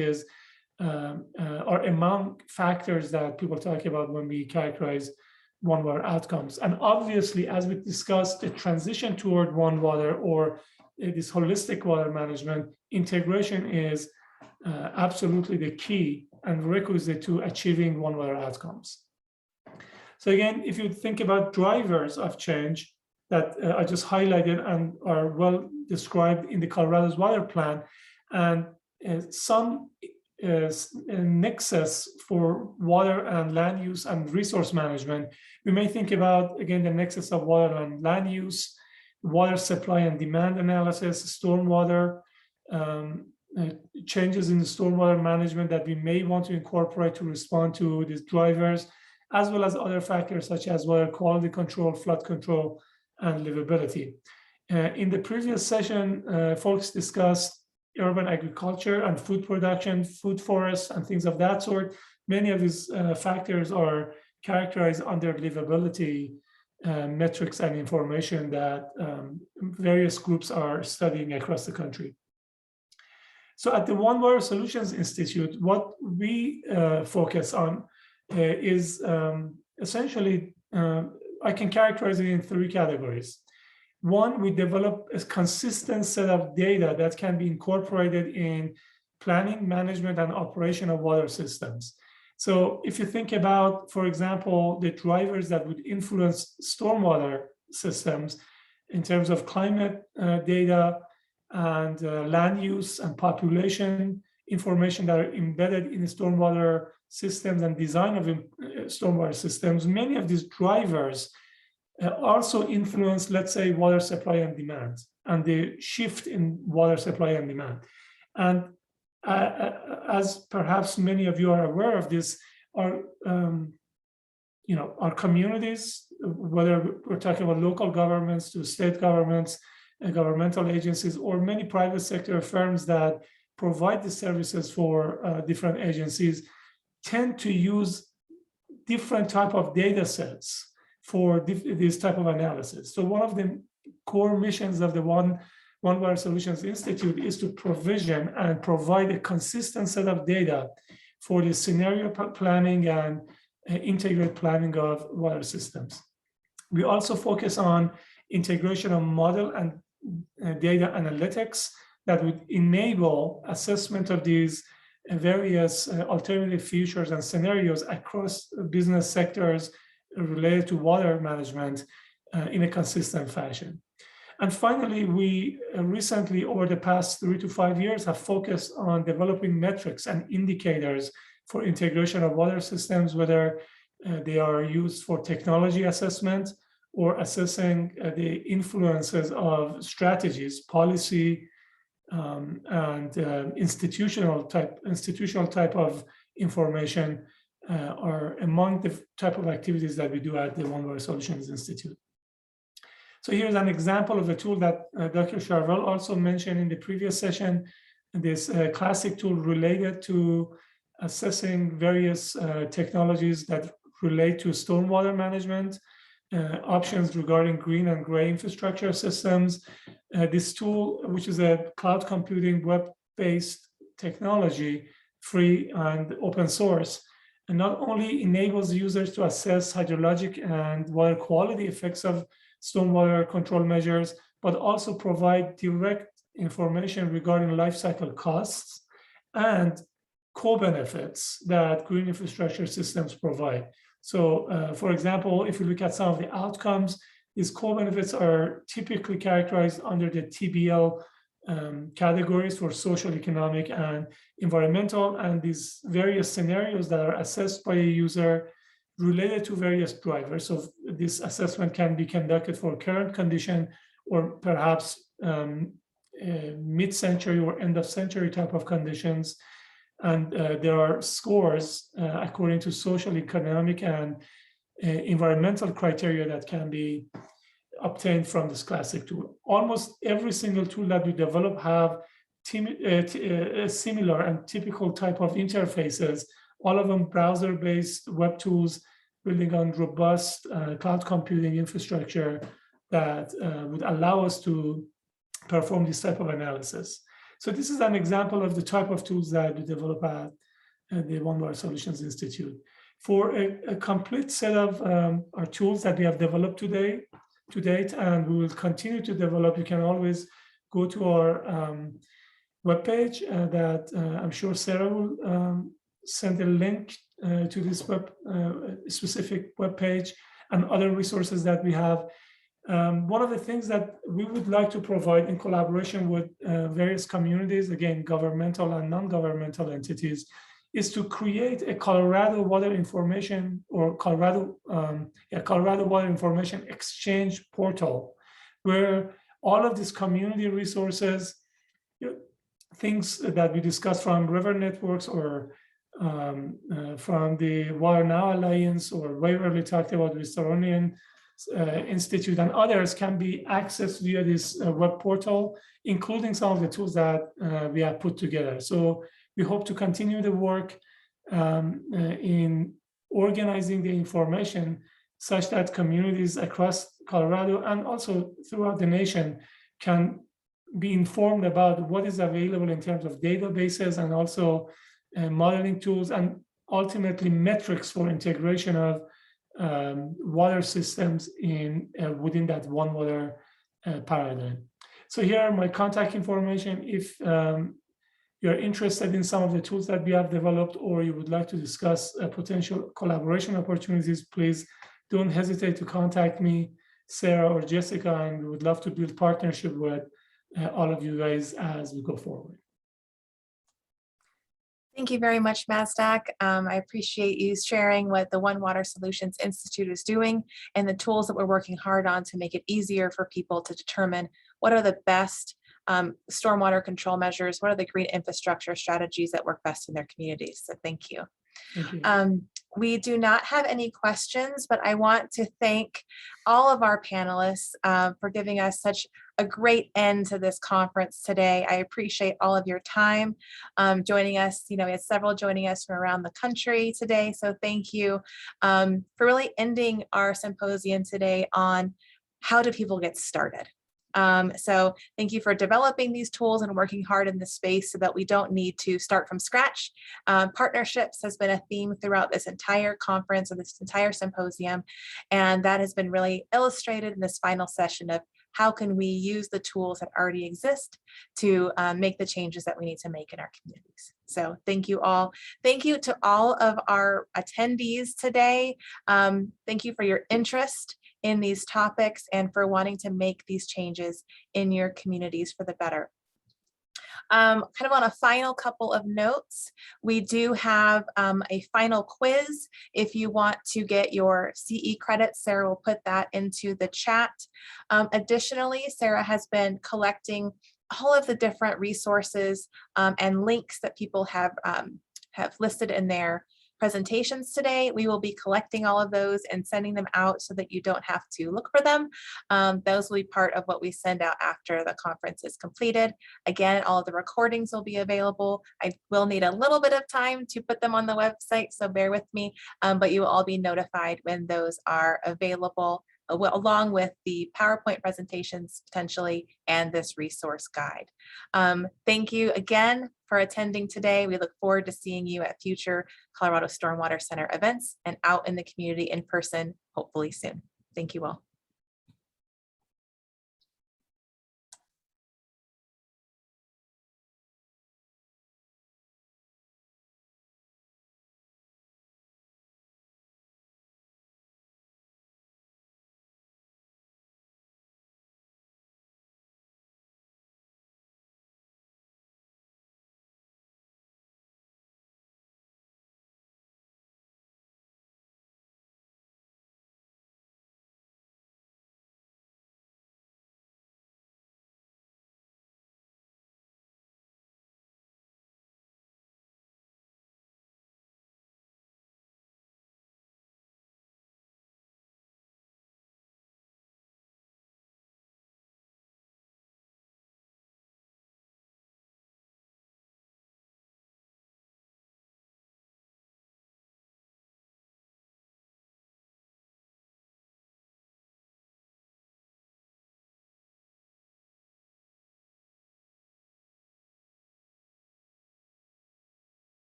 are among factors that people talk about when we characterize one water outcomes. And obviously, as we discussed, the transition toward one water or this holistic water management, integration is absolutely the key and requisite to achieving one water outcomes. So again, if you think about drivers of change that I just highlighted and are well described in the Colorado's water plan, and some nexus for water and land use and resource management, we may think about, again, the nexus of water and land use, water supply and demand analysis, stormwater, changes in the stormwater management that we may want to incorporate to respond to these drivers, as well as other factors such as water quality control, flood control, and livability. In the previous session, folks discussed urban agriculture and food production, food forests, and things of that sort. Many of these factors are characterized under livability metrics and information that various groups are studying across the country. So at the One Water Solutions Institute, what we focus on is essentially, I can characterize it in 3 categories. One, we develop a consistent set of data that can be incorporated in planning, management, and operation of water systems. So if you think about, for example, the drivers that would influence stormwater systems in terms of climate data and land use and population information that are embedded in the stormwater systems and design of stormwater systems, many of these drivers also influence, let's say, water supply and demand, and the shift in water supply and demand. And as perhaps many of you are aware of this, our communities, whether we're talking about local governments to state governments and governmental agencies, or many private sector firms that provide the services for different agencies, tend to use different type of data sets for this type of analysis. So one of the core missions of the One Water Solutions Institute is to provision and provide a consistent set of data for the scenario planning and integrated planning of water systems. We also focus on integration of model and data analytics that would enable assessment of these various alternative futures and scenarios across business sectors related to water management in a consistent fashion. And finally, we recently, over the past 3 to 5 years, have focused on developing metrics and indicators for integration of water systems, whether they are used for technology assessment or assessing the influences of strategies, policy, and institutional type of information are among the type of activities that we do at the One Water Solutions Institute. So here's an example of a tool that Dr. Charvel also mentioned in the previous session, this classic tool related to assessing various technologies that relate to stormwater management, options regarding green and gray infrastructure systems. This tool, which is a cloud computing web-based technology, free and open source, and not only enables users to assess hydrologic and water quality effects of stormwater control measures, but also provide direct information regarding life cycle costs and co-benefits that green infrastructure systems provide. So, for example, if you look at some of the outcomes, these co-benefits are typically characterized under the TBL categories for social, economic, and environmental, and these various scenarios that are assessed by a user related to various drivers. So this assessment can be conducted for current condition or perhaps mid-century or end of century type of conditions. And there are scores according to social, economic, and environmental criteria that can be obtained from this classic tool. Almost every single tool that we develop have similar and typical type of interfaces, all of them browser-based web tools building on robust cloud computing infrastructure that would allow us to perform this type of analysis. So this is an example of the type of tools that we develop at the One Water Solutions Institute. For a complete set of our tools that we have developed to date, and we will continue to develop, you can always go to our webpage that I'm sure Sarah will send a link to this specific webpage and other resources that we have. One of the things that we would like to provide in collaboration with various communities, again, governmental and non-governmental entities, is to create a Colorado water information or Colorado water information exchange portal, where all of these community resources, things that we discussed from river networks or from the Water Now Alliance or Waverly talked about the Stormwater Institute and others, can be accessed via this web portal, including some of the tools that we have put together. So we hope to continue the work in organizing the information such that communities across Colorado and also throughout the nation can be informed about what is available in terms of databases and also modeling tools and ultimately metrics for integration of water systems within that one water paradigm. So here are my contact information. If you're interested in some of the tools that we have developed, or you would like to discuss potential collaboration opportunities, please don't hesitate to contact me, Sarah, or Jessica, and we would love to build partnership with all of you guys as we go forward. Thank you very much, Mazdak. I appreciate you sharing what the One Water Solutions Institute is doing and the tools that we're working hard on to make it easier for people to determine what are the best stormwater control measures, what are the green infrastructure strategies that work best in their communities. So thank you. Thank you. We do not have any questions, but I want to thank all of our panelists for giving us such a great end to this conference today. I appreciate all of your time joining us. You know, we had several joining us from around the country today. So thank you for really ending our symposium today on how do people get started. So thank you for developing these tools and working hard in this space so that we don't need to start from scratch. Partnerships has been a theme throughout this entire conference or this entire symposium, and that has been really illustrated in this final session of how can we use the tools that already exist to make the changes that we need to make in our communities. So thank you all. Thank you to all of our attendees today. Thank you for your interest in these topics and for wanting to make these changes in your communities for the better. Kind of on a final couple of notes, we do have a final quiz. If you want to get your CE credits, Sarah will put that into the chat. Additionally, Sarah has been collecting all of the different resources and links that people have listed in their presentations today. We will be collecting all of those and sending them out so that you don't have to look for them. Those will be part of what we send out after the conference is completed. Again, all of the recordings will be available. I will need a little bit of time to put them on the website, so bear with me, but you will all be notified when those are available, along with the PowerPoint presentations potentially and this resource guide. Thank you again for attending today. We look forward to seeing you at future Colorado Stormwater Center events and out in the community in person, hopefully soon. Thank you all.